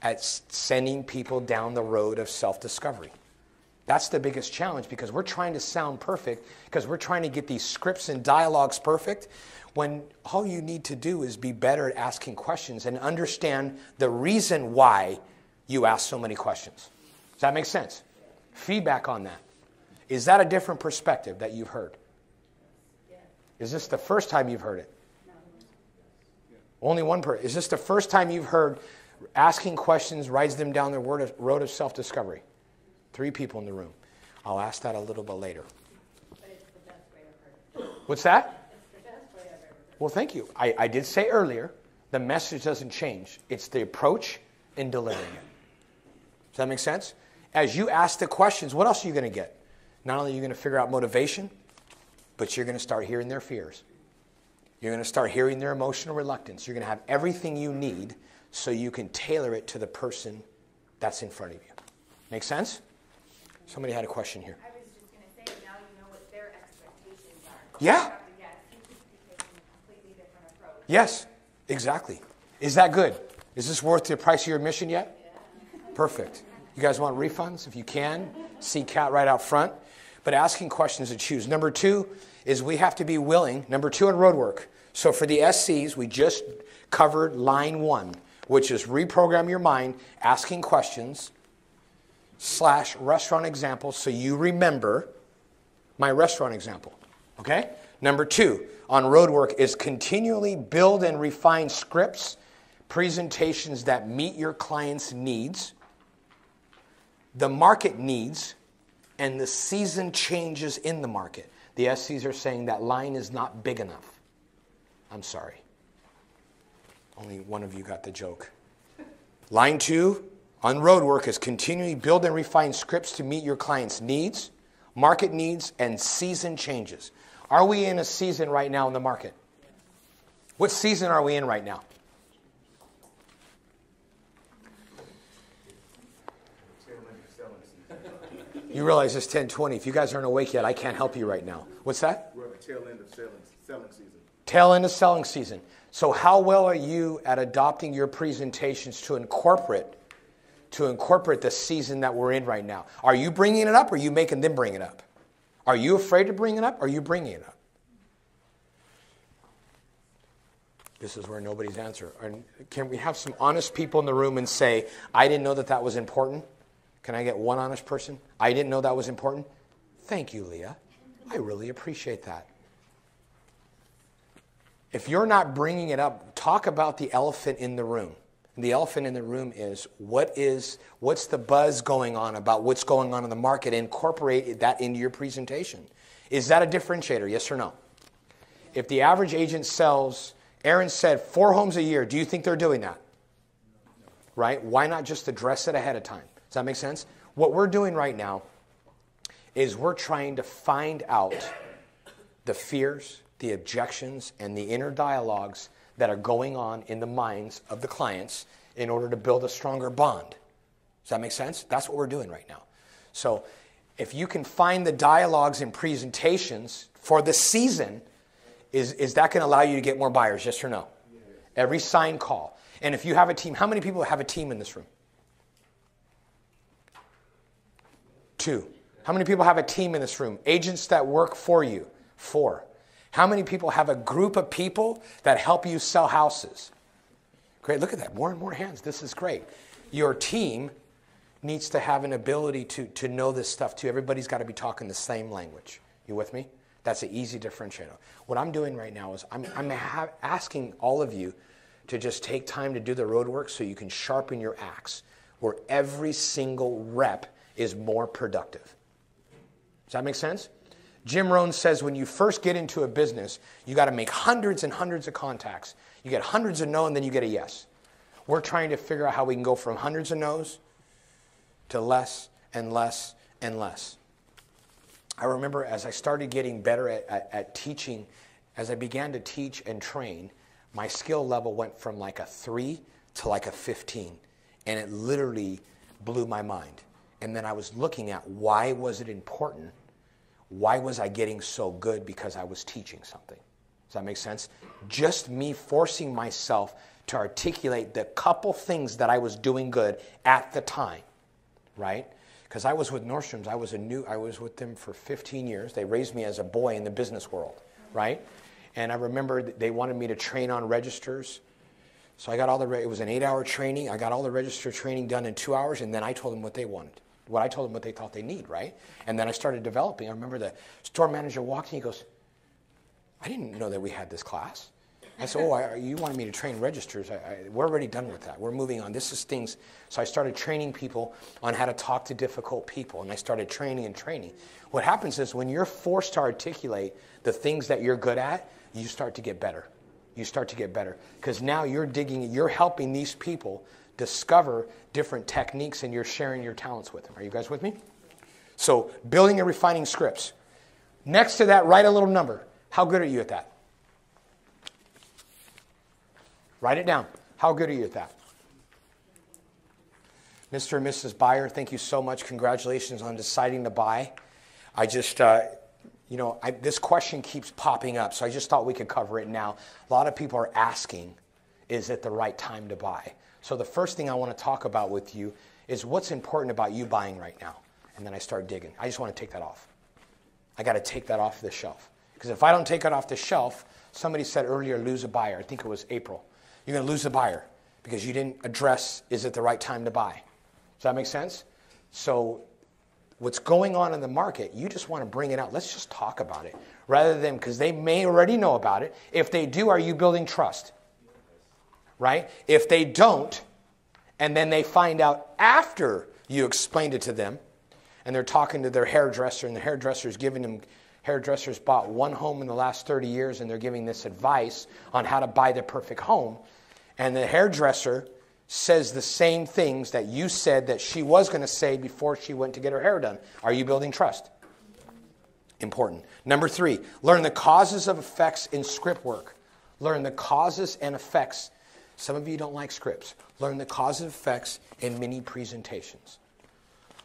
at sending people down the road of self-discovery? That's the biggest challenge, because we're trying to sound perfect, because we're trying to get these scripts and dialogues perfect, when all you need to do is be better at asking questions and understand the reason why you ask so many questions. Does that make sense? Feedback on that. Is that a different perspective that you've heard? Is this the first time you've heard it? Only one person. Is this the first time you've heard asking questions rides them down the road of self-discovery? 3 people in the room. I'll ask that a little bit later. But it's the best way I've heard. What's that? It's the best way I've ever heard. Well, thank you. I did say earlier, the message doesn't change. It's the approach in delivering it. Does that make sense? As you ask the questions, what else are you going to get? Not only are you going to figure out motivation, but you're going to start hearing their fears. You're going to start hearing their emotional reluctance. You're going to have everything you need so you can tailor it to the person that's in front of you. Make sense? Somebody had a question here. I was just going to say, now you know what their expectations are. Yeah. Yes, you should be taking a completely different approach. Yes. Exactly. Is that good? Is this worth the price of your admission yet? Perfect. You guys want refunds? If you can, see Kat right out front. But asking questions to choose. Number 2 is we have to be willing. Number 2 on road work. So for the SCs, we just covered line 1, which is reprogram your mind, asking questions / restaurant examples so you remember my restaurant example. Okay? Number 2 on road work is continually build and refine scripts, presentations that meet your client's needs, the market needs, and the season changes in the market. The SCs are saying that line is not big enough. I'm sorry. Only one of you got the joke. Line 2 on road work is continually build and refine scripts to meet your client's needs, market needs, and season changes. Are we in a season right now in the market? What season are we in right now? You realize it's 10:20. If you guys aren't awake yet, I can't help you right now. What's that? We're at the tail end of selling season. Tail end of selling season. So how well are you at adopting your presentations to incorporate the season that we're in right now? Are you bringing it up or are you making them bring it up? Are you afraid to bring it up or are you bringing it up? This is where nobody's answer. Can we have some honest people in the room and say, I didn't know that was important? Can I get one honest person? I didn't know that was important. Thank you, Leah. I really appreciate that. If you're not bringing it up, talk about the elephant in the room. And the elephant in the room is what's the buzz going on about what's going on in the market? Incorporate that into your presentation. Is that a differentiator? Yes or no? If the average agent sells, Aaron said 4 homes a year, do you think they're doing that? Right? Why not just address it ahead of time? Does that make sense? What we're doing right now is we're trying to find out the fears, the objections, and the inner dialogues that are going on in the minds of the clients in order to build a stronger bond. Does that make sense? That's what we're doing right now. So if you can find the dialogues and presentations for the season, is that going to allow you to get more buyers, yes or no? Yes. Every sign call. And if you have a team, how many people have a team in this room? 2. How many people have a team in this room? Agents that work for you? 4. How many people have a group of people that help you sell houses? Great, look at that. More and more hands. This is great. Your team needs to have an ability to know this stuff too. Everybody's got to be talking the same language. You with me? That's an easy differentiator. What I'm doing right now is I'm asking all of you to just take time to do the road work so you can sharpen your axe, where every single rep is more productive. Does that make sense? Jim Rohn says when you first get into a business, you got to make hundreds and hundreds of contacts. You get hundreds of no, and then you get a yes. We're trying to figure out how we can go from hundreds of no's to less and less and less. I remember as I started getting better at teaching, as I began to teach and train, my skill level went from like a 3 to like a 15. And it literally blew my mind. And then I was looking at why was it important? Why was I getting so good? Because I was teaching something. Does that make sense? Just me forcing myself to articulate the couple things that I was doing good at the time, right? Because I was with Nordstrom's. I was with them for 15 years. They raised me as a boy in the business world, right? And I remember they wanted me to train on registers. So I got it was an 8-hour training. I got all the register training done in 2 hours, and then I told them what they wanted. I told them what they thought they need, right? And then I started developing. I remember the store manager walked in, he goes, I didn't know that we had this class. I said, you wanted me to train registers. We're already done with that. We're moving on. This is things. So I started training people on how to talk to difficult people, and I started training and training. What happens is when you're forced to articulate the things that you're good at, you start to get better. You start to get better because now you're helping these people discover different techniques, and you're sharing your talents with them. Are you guys with me? So building and refining scripts. Next to that, write a little number. How good are you at that? Write it down. How good are you at that? Mr. and Mrs. Buyer, thank you so much. Congratulations on deciding to buy. I just, this question keeps popping up, so I just thought we could cover it now. A lot of people are asking, is it the right time to buy? So the first thing I want to talk about with you is what's important about you buying right now. And then I start digging. I just want to take that off. I got to take that off the shelf. Because if I don't take it off the shelf, somebody said earlier, lose a buyer. I think it was April. You're going to lose a buyer because you didn't address, is it the right time to buy? Does that make sense? So what's going on in the market, you just want to bring it out. Let's just talk about it. Rather than, because they may already know about it. If they do, are you building trust? Right? If they don't, and then they find out after you explained it to them, and they're talking to their hairdresser, and the hairdresser's giving them, hairdressers bought one home in the last 30 years, and they're giving this advice on how to buy the perfect home. And the hairdresser says the same things that you said that she was going to say before she went to get her hair done. Are you building trust? Important. Number 3, learn the causes of effects in script work. Learn the causes and effects. Some of you don't like scripts. Learn the causes and effects in mini presentations.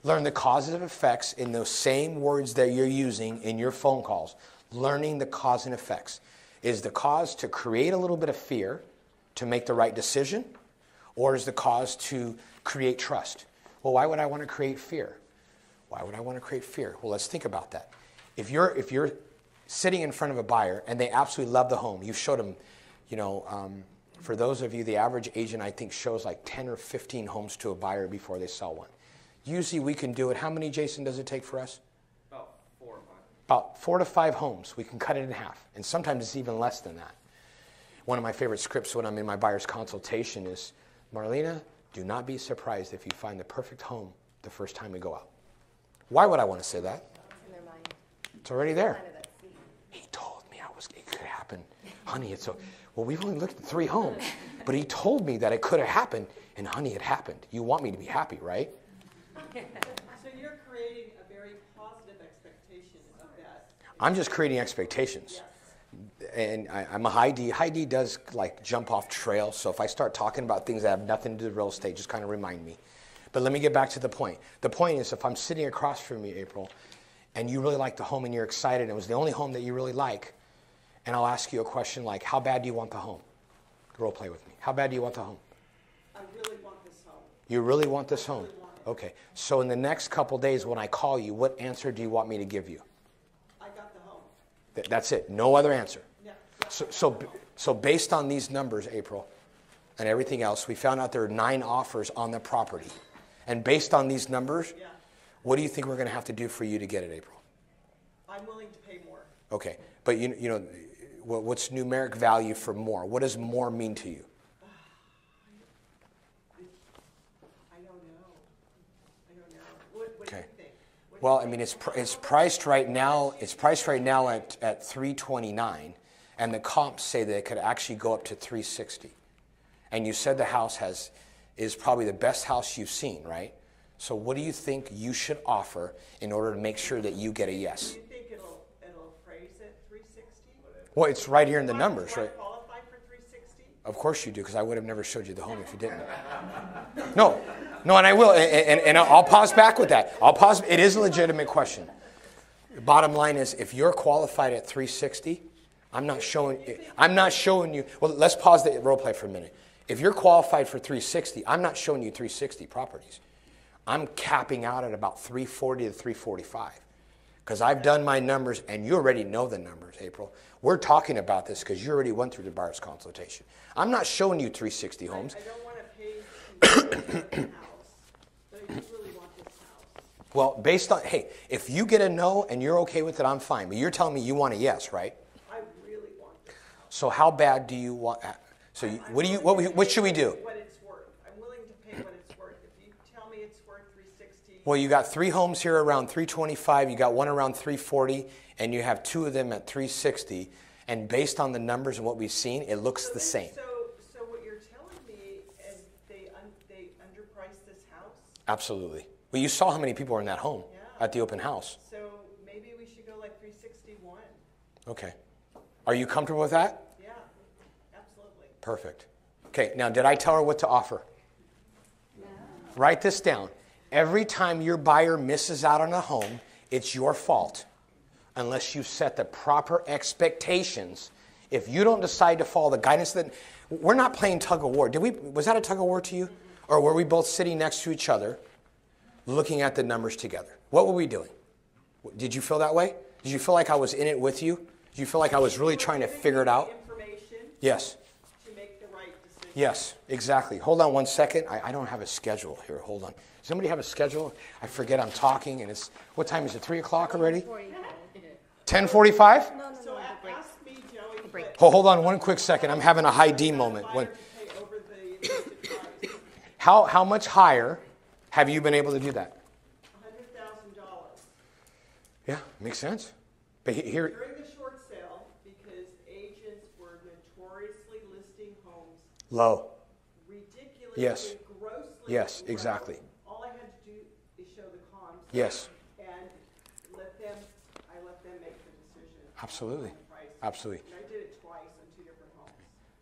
Learn the causes and effects in those same words that you're using in your phone calls. Learning the cause and effects. Is the cause to create a little bit of fear to make the right decision? Or is the cause to create trust? Well, why would I want to create fear? Why would I want to create fear? Well, let's think about that. If you're sitting in front of a buyer and they absolutely love the home, you showed them, for those of you, the average agent, I think, shows like 10 or 15 homes to a buyer before they sell one. Usually we can do it. How many, Jason, does it take for us? About 4 or 5. About 4 to 5 homes. We can cut it in half. And sometimes it's even less than that. One of my favorite scripts when I'm in my buyer's consultation is, Marlena, do not be surprised if you find the perfect home the first time we go out. Why would I want to say that? In their mind. It's already there. He told me it could happen. Honey, it's so... Well, we've only looked at 3 homes. But he told me that it could have happened. And honey, it happened. You want me to be happy, right? So you're creating a very positive expectation of that. I'm just creating expectations. Yes. And I'm a high D. High D does like jump off trail. So if I start talking about things that have nothing to do with real estate, just kind of remind me. But let me get back to the point. The point is, if I'm sitting across from you, April, and you really like the home and you're excited, and it was the only home that you really like, and I'll ask you a question like, how bad do you want the home? Role play with me. How bad do you want the home? I really want this home. You really want this home? I really want it. Okay. So in the next couple days when I call you, what answer do you want me to give you? I got the home. That's it. No other answer. Yeah. So based on these numbers, April, and everything else, we found out there are 9 offers on the property. And based on these numbers, Yeah. what do you think we're going to have to do for you to get it, April? I'm willing to pay more. Okay. But you know, what's numeric value for more? What does more mean to you? I don't know. What do you think? Well, I mean, it's priced right now. It's priced right now at $329, and the comps say that it could actually go up to $360. And you said the house is probably the best house you've seen, right? So, what do you think you should offer in order to make sure that you get a yes? Do you think it'll appraise at 360? Well, it's right here in the numbers, right? Do I qualify for 360? Of course you do, because I would have never showed you the home if you didn't. No, and I will, and I'll pause back with that. I'll pause. It is a legitimate question. The bottom line is, if you're qualified at 360, I'm not showing you. Well, let's pause the role play for a minute. If you're qualified for 360, I'm not showing you 360 properties. I'm capping out at about 340 to 345. Because I've done my numbers, and you already know the numbers, April. We're talking about this because you already went through the buyer's consultation. I'm not showing you 360 homes. I don't want to pay for the house, but I do really want this house. Well, based on, hey, if you get a no and you're okay with it, I'm fine. But you're telling me you want a yes, right? I really want this house. So how bad do you want? So what should we do? What it's worth. I'm willing to pay what it's worth. If you tell me it's worth 360. Well, you got 3 homes here around 325. You got one around 340, and you have 2 of them at 360. And based on the numbers and what we've seen, it looks the same. So what you're telling me is they underpriced this house? Absolutely. Well, you saw how many people were in that home at the open house. So maybe we should go like 361. Okay. Are you comfortable with that? Yeah, absolutely. Perfect. Okay, now did I tell her what to offer? No. Write this down. Every time your buyer misses out on a home, it's your fault unless you set the proper expectations If you don't decide to follow the guidance, then we're not playing tug of war. Was that a tug of war to you? Or were we both sitting next to each other, looking at the numbers together? What were we doing? Did you feel that way? Did you feel like I was in it with you? Did you feel like I was really trying to figure it out? Yes. To make the right decision. Yes, exactly. Hold on one second. I don't have a schedule here. Hold on. Does somebody have a schedule? I forget I'm talking, and it's, what time is it, 3 o'clock already? 10:45? So ask me, Joey. Hold on one quick second. I'm having a high D moment. How much higher have you been able to do that? $100,000. Yeah, makes sense. But here, during the short sale, because agents were notoriously listing homes low. Ridiculously, Yes. grossly. Yes, low. exactly. All I had to do is show the comms. Yes. And I let them make the decision. Absolutely. On the price. Absolutely. And I did it twice on 2 different homes.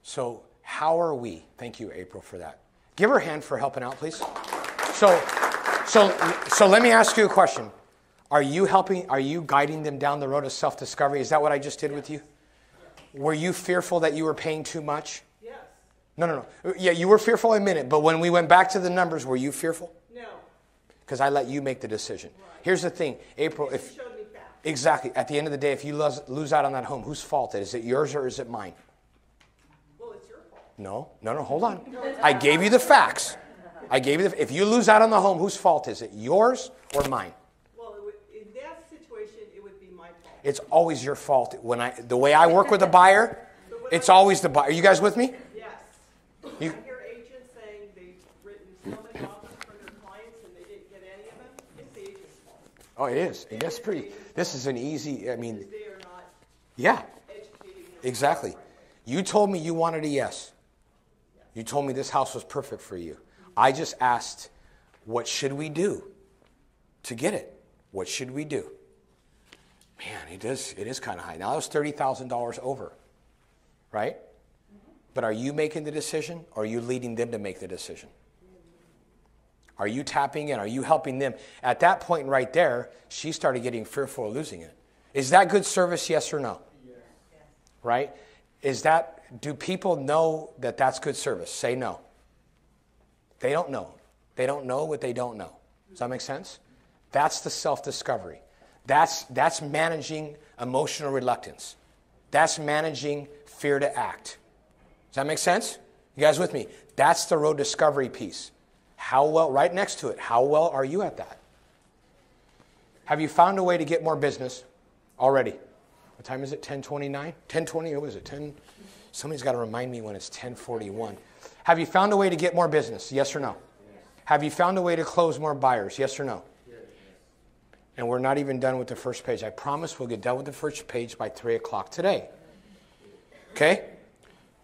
So how are we? Thank you, April, for that. Give her a hand for helping out, please. So let me ask you a question. Are you guiding them down the road of self-discovery? Is that what I just did with you? Were you fearful that you were paying too much? Yes. No. Yeah, you were fearful a minute, but when we went back to the numbers, were you fearful? No. Because I let you make the decision. Right. Here's the thing, April, if showed me facts. Exactly. At the end of the day, if you lose out on that home, whose fault is it? Is it yours or is it mine? Well, it's your fault. No, hold on. I gave you the facts. If you lose out on the home, whose fault is it? Yours or mine? Well, in that situation, it would be my fault. It's always your fault. The way I work with a buyer, it's always the buyer. Are you guys with me? Yes. I hear agents saying they've written so many offers for their clients and they didn't get any of them. It's the agent's fault. Oh, it is. That's pretty. This is an easy. I mean. Because they are not. Yeah. Educating. Exactly. You told me you wanted a yes. You told me this house was perfect for you. I just asked, what should we do to get it? What should we do? Man, it is kind of high. Now, it was $30,000 over, right? But are you making the decision, or are you leading them to make the decision? Are you tapping in? Are you helping them? At that point right there, she started getting fearful of losing it. Is that good service, yes or no? Yes. Right? Do people know that that's good service? Say no. They don't know. They don't know what they don't know. Does that make sense? That's the self-discovery. That's managing emotional reluctance. That's managing fear to act. Does that make sense? You guys with me? That's the road discovery piece. How well, right next to it, how well are you at that? Have you found a way to get more business already? What time is it? 10:29? 10:20? What is it? 10? Somebody's got to remind me when it's 10:41. Have you found a way to get more business? Yes or no? Yes. Have you found a way to close more buyers? Yes or no? Yes. And we're not even done with the first page. I promise we'll get done with the first page by 3 o'clock today. Okay?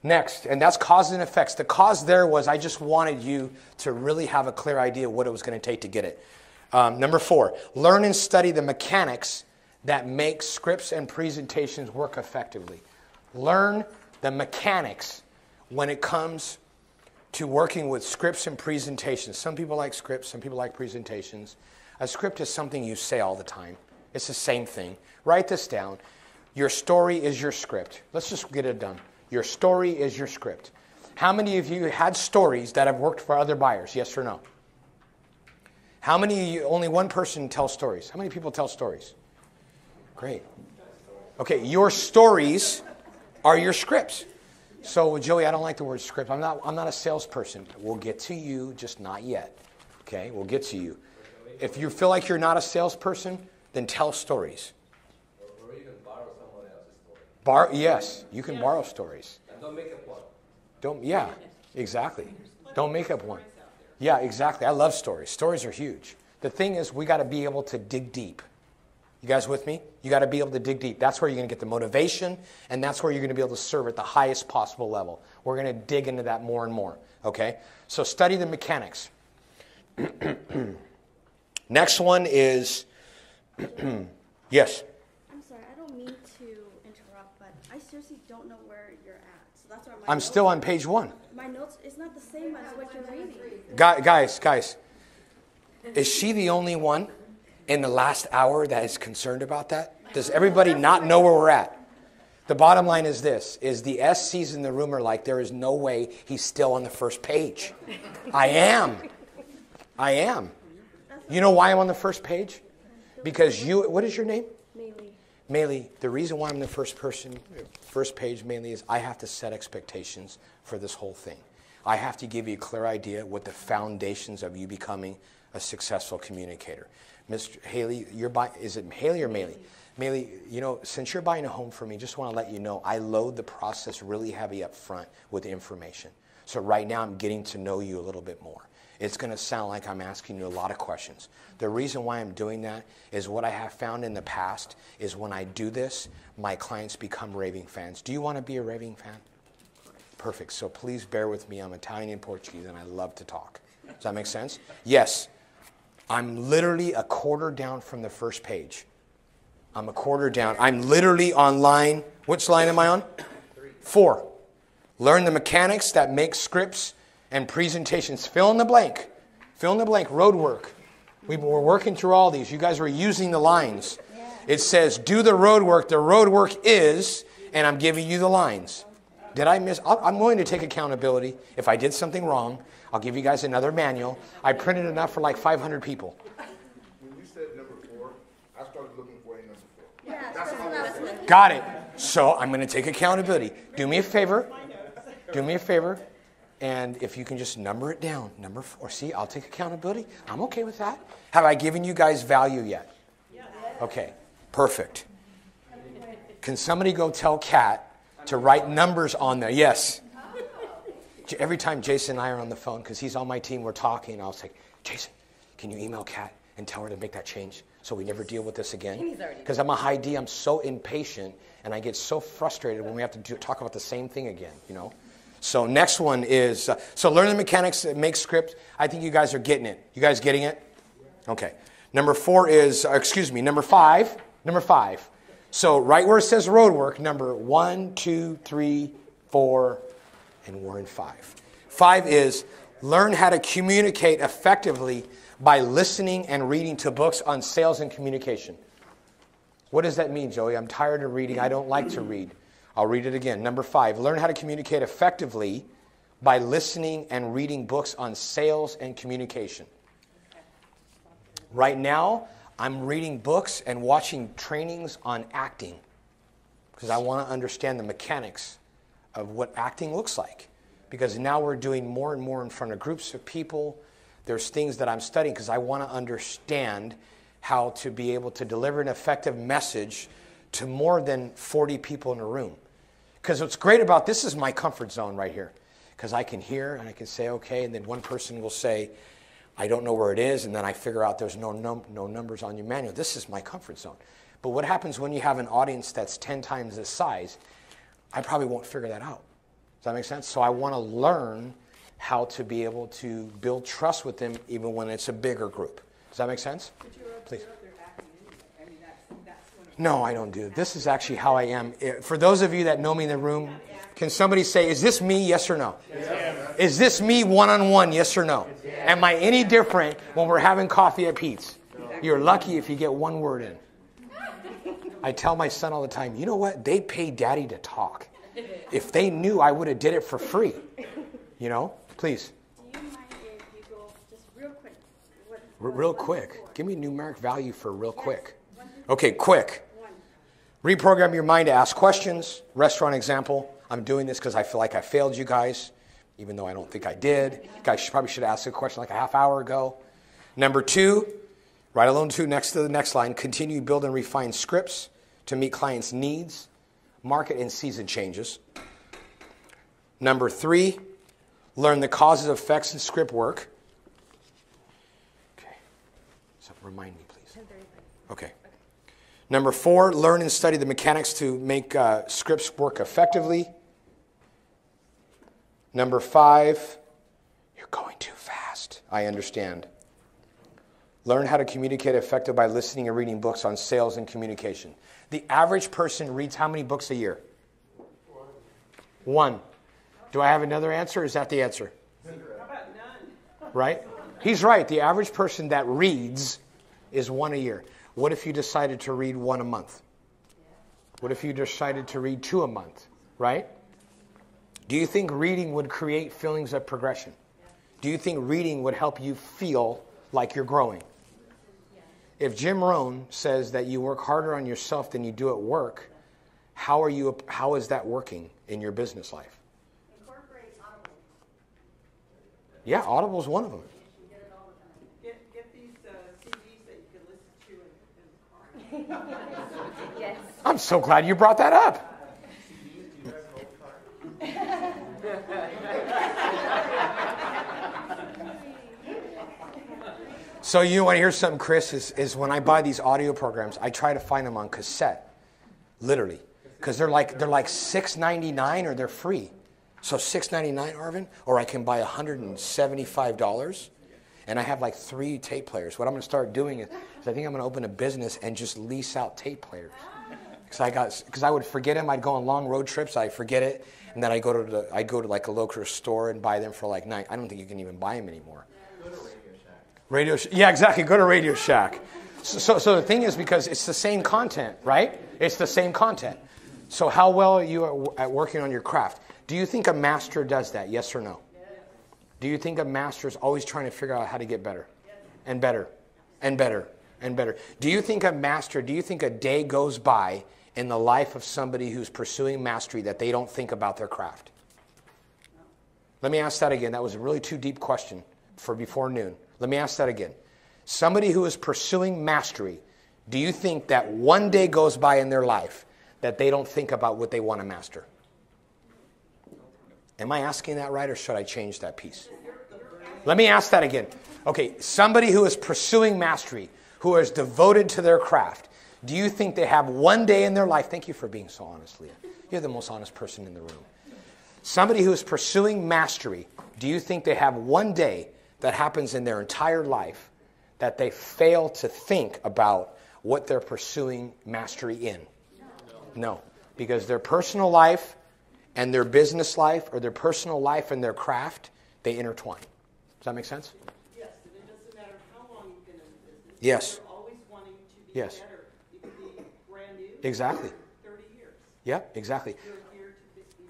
Next, and that's cause and effects. The cause there was I just wanted you to really have a clear idea of what it was going to take to get it. Number 4, learn and study the mechanics that make scripts and presentations work effectively. Learn the mechanics when it comes to working with scripts and presentations. Some people like scripts, some people like presentations. A script is something you say all the time. It's the same thing. Write this down. Your story is your script. Let's just get it done. Your story is your script. How many of you had stories that have worked for other buyers? Yes or no? How many of you, only one person tells stories? How many people tell stories? Great. Okay, your stories are your scripts. So, Joey, I don't like the word script. I'm not a salesperson. We'll get to you, just not yet. Okay, we'll get to you. If you feel like you're not a salesperson, then tell stories. Or you can borrow someone else's story. Yes, you can borrow stories. And don't make up one. Yeah, exactly. Don't make up one. Yeah, exactly. I love stories. Stories are huge. The thing is, we got to be able to dig deep. You guys with me? You got to be able to dig deep. That's where you're going to get the motivation, and that's where you're going to be able to serve at the highest possible level. We're going to dig into that more and more, okay? So study the mechanics. Next one is, yes? I'm sorry, I don't mean to interrupt, but I seriously don't know where you're at. So that's why I'm still on page 1. My notes, it's not the same as what you're reading. Guys, is she the only one in the last hour that is concerned about that? Does everybody not know where we're at? The bottom line is this, is the SCs in the room are like, there is no way he's still on the first page. I am. You know why I'm on the first page? Because what is your name? Maylee, the reason why I'm the first page mainly is I have to set expectations for this whole thing. I have to give you a clear idea what the foundations of you becoming a successful communicator. Mr. Haley, is it Haley or Maylee? Maylee, since you're buying a home for me, just want to let you know I load the process really heavy up front with information. So right now I'm getting to know you a little bit more. It's going to sound like I'm asking you a lot of questions. The reason why I'm doing that is what I have found in the past is when I do this, my clients become raving fans. Do you want to be a raving fan? Perfect. So please bear with me. I'm Italian and Portuguese, and I love to talk. Does that make sense? Yes. I'm literally a quarter down from the first page. I'm a quarter down. I'm literally on line. Which line am I on? 4. Learn the mechanics that make scripts and presentations. Fill in the blank. Fill in the blank. Road work. We're working through all these. You guys were using the lines. It says, do the road work. The road work is, and I'm giving you the lines. Did I miss? I'm willing to take accountability. If I did something wrong, I'll give you guys another manual. I printed enough for like 500 people. When you said number 4, I started looking for a number 4. Yeah, that's what I was saying. Got it. So I'm going to take accountability. Do me a favor. Do me a favor. And if you can just number it down, number 4. See, I'll take accountability. I'm okay with that. Have I given you guys value yet? Okay, perfect. Can somebody go tell Kat to write numbers on there? Yes. Every time Jason and I are on the phone, because he's on my team, we're talking, I'll say, Jason, can you email Kat and tell her to make that change so we never deal with this again? Because I'm a high D, I'm so impatient, and I get so frustrated when we have to talk about the same thing again, So next one is, so learn the mechanics that make script. I think you guys are getting it. You guys getting it? Okay. Number 5. Number 5. So right where it says road work, number 1, 2, 3, 4, and we're in 5. 5 is learn how to communicate effectively by listening and reading to books on sales and communication. What does that mean, Joey? I'm tired of reading. I don't like to read. I'll read it again. Number 5, learn how to communicate effectively by listening and reading books on sales and communication. Right now, I'm reading books and watching trainings on acting because I want to understand the mechanics of what acting looks like. Because now we're doing more and more in front of groups of people. There's things that I'm studying because I want to understand how to be able to deliver an effective message to more than 40 people in a room. Because what's great about this is my comfort zone right here. Because I can hear and I can say, okay, and then one person will say, I don't know where it is, and then I figure out there's no numbers on your manual. This is my comfort zone. But what happens when you have an audience that's 10 times this size? I probably won't figure that out. Does that make sense? So I want to learn how to be able to build trust with them even when it's a bigger group. Does that make sense? Please. No, I don't do it. This is actually how I am. For those of you that know me in the room, can somebody say, is this me, yes or no? Yes. Is this me one-on-one, yes or no? Yes. Am I any different when we're having coffee at Pete's? No. You're lucky if you get one word in. I tell my son all the time, you know what? They pay Daddy to talk. If they knew, I would have did it for free. Please. Do you mind if you go just real quick? Real quick. Give me numeric value for real quick. Okay, quick. Reprogram your mind to ask questions. Restaurant example. I'm doing this because I feel like I failed you guys, even though I don't think I did. You guys probably should have asked a question like a half hour ago. Number 2, right alone 2 next to the next line. Continue, build, and refine scripts to meet clients' needs, market, and season changes. Number 3, learn the causes, effects, and script work. Okay. So remind me, please. Okay. Number 4, learn and study the mechanics to make scripts work effectively. Number 5, you're going too fast. I understand. Learn how to communicate effectively by listening and reading books on sales and communication. The average person reads how many books a year? 1. Do I have another answer? Is that the answer? How about none? Right? He's right. The average person that reads is 1 a year. What if you decided to read 1 a month? What if you decided to read 2 a month, right? Do you think reading would create feelings of progression? Do you think reading would help you feel like you're growing? If Jim Rohn says that you work harder on yourself than you do at work, how is that working in your business life? Incorporate Audible. Yeah, Audible is one of them. Get these CDs that you can listen to in the car. Yes. I'm so glad you brought that up. So you want to hear something, Chris, is when I buy these audio programs, I try to find them on cassette, literally, because they're like $6.99 or they're free. So $6.99, Arvin, or I can buy $175, and I have like 3 tape players. What I'm going to start doing is I think I'm going to open a business and just lease out tape players. Because I would forget them. I'd go on long road trips. I'd forget it, and then I go to like a local store and buy them for like $9. I don't think you can even buy them anymore. Yeah, exactly. Go to Radio Shack. So the thing is, because it's the same content, right? It's the same content. So how well are you at working on your craft? Do you think a master does that? Yes or no? Do you think a master is always trying to figure out how to get better and better and better and better? Do you think a day goes by in the life of somebody who's pursuing mastery that they don't think about their craft? Let me ask that again. That was a really too deep question for before noon. Let me ask that again. Somebody who is pursuing mastery, do you think that one day goes by in their life that they don't think about what they want to master? Am I asking that right, or should I change that piece? Let me ask that again. Okay, somebody who is pursuing mastery, who is devoted to their craft, do you think they have one day in their life? Thank you for being so honest, Leah. You're the most honest person in the room. Somebody who is pursuing mastery, do you think they have one day that happens in their entire life that they fail to think about what they're pursuing mastery in? No, because their personal life and their business life, or their personal life and their craft, they intertwine. Does that make sense? Yes, and it doesn't matter how long you've been in the business. Yes. You're always wanting to be better. You could be brand new. Exactly. 30 years. Yep, exactly. You're here to be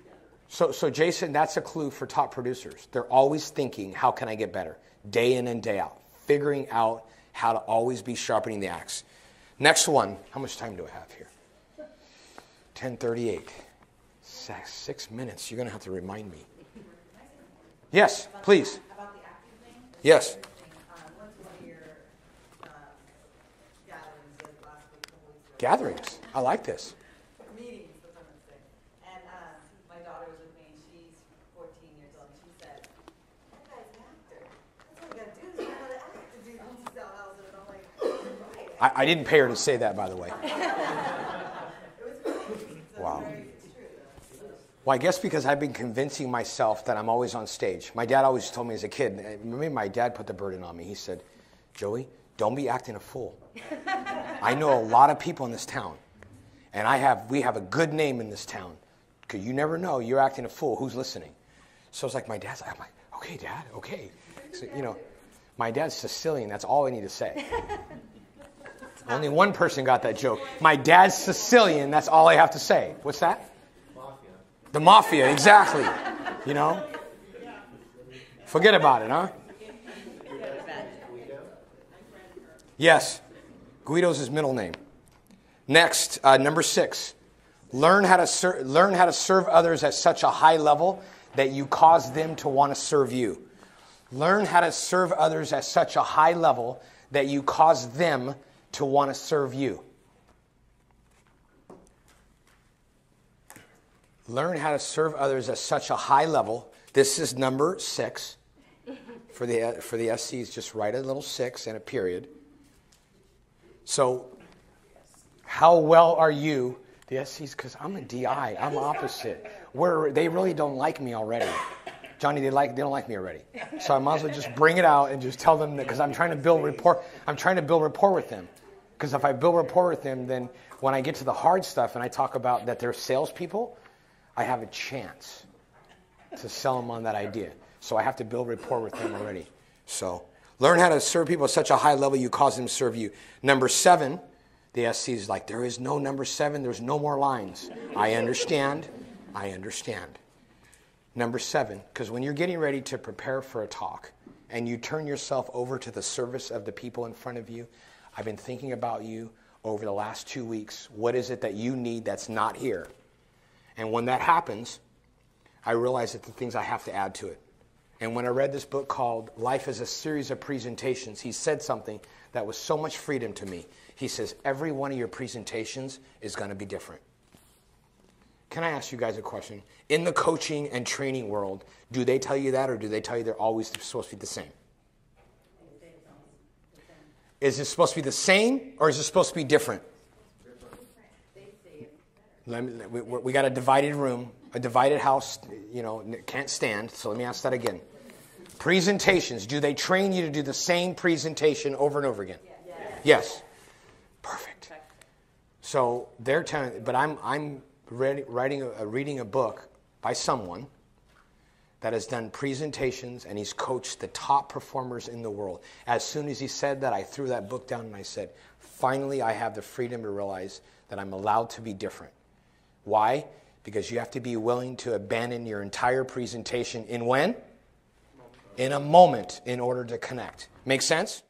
better. So Jason, that's a clue for top producers. They're always thinking, how can I get better? Day in and day out. Figuring out how to always be sharpening the axe. Next one. How much time do I have here? 10:38. 6 minutes. You're going to have to remind me. Yes, please. About the acting thing? Yes. Went to one of your gatherings last week, couple weeks ago. Gatherings. I like this. Meetings, that's what I'm saying. And my daughter was with me, and she's 14 years old, and she said, that guy's an actor. That's all you got to do is learn how to act to do these sell houses. And I'm like, right. I didn't pay her to say that, by the way. It was crazy. So Wow. it's true, though. Well, I guess because I've been convincing myself that I'm always on stage. My dad always told me as a kid, maybe my dad put the burden on me. He said, Joey, don't be acting a fool. I know a lot of people in this town, and we have a good name in this town, because you never know, you're acting a fool, who's listening? So it's like my dad's like, I'm like, okay, Dad, okay. So, my dad's Sicilian, that's all I need to say. Only one person got that joke. My dad's Sicilian, that's all I have to say. What's that? The mafia, exactly. Forget about it, huh? Yes. Guido's his middle name. Next, number 6. Learn how to serve others at such a high level that you cause them to want to serve you. Learn how to serve others at such a high level that you cause them to want to serve you. Learn how to serve others at such a high level. This is number 6. For the SCs, just write a little 6 and a period. So, how well are you? The SCs, because I'm a DI. I'm opposite. They really don't like me already. Johnny, they don't like me already. So I might as well just bring it out and just tell them that, because I'm trying to build rapport. I'm trying to build rapport with them. Because if I build rapport with them, then when I get to the hard stuff and I talk about that they're salespeople, I have a chance to sell them on that idea. So I have to build rapport with them already. So learn how to serve people at such a high level you cause them to serve you. Number 7, The SC is like, there is no number 7. There's no more lines. I understand. I understand. Number 7, because when you're getting ready to prepare for a talk and you turn yourself over to the service of the people in front of you, I've been thinking about you over the last 2 weeks. What is it that you need that's not here? And when that happens, I realize that the things I have to add to it. And when I read this book called Life is a Series of Presentations, he said something that was so much freedom to me. He says, every one of your presentations is going to be different. Can I ask you guys a question? In the coaching and training world, do they tell you that, or do they tell you they're always supposed to be the same? Is it supposed to be the same, or is it supposed to be different? We got a divided room, a divided house, can't stand. So let me ask that again. Presentations, do they train you to do the same presentation over and over again? Yes. Perfect. So they're telling, but I'm reading a book by someone that has done presentations, and he's coached the top performers in the world. As soon as he said that, I threw that book down and I said, finally I have the freedom to realize that I'm allowed to be different. Why? Because you have to be willing to abandon your entire presentation in when? In a moment, in order to connect. Make sense?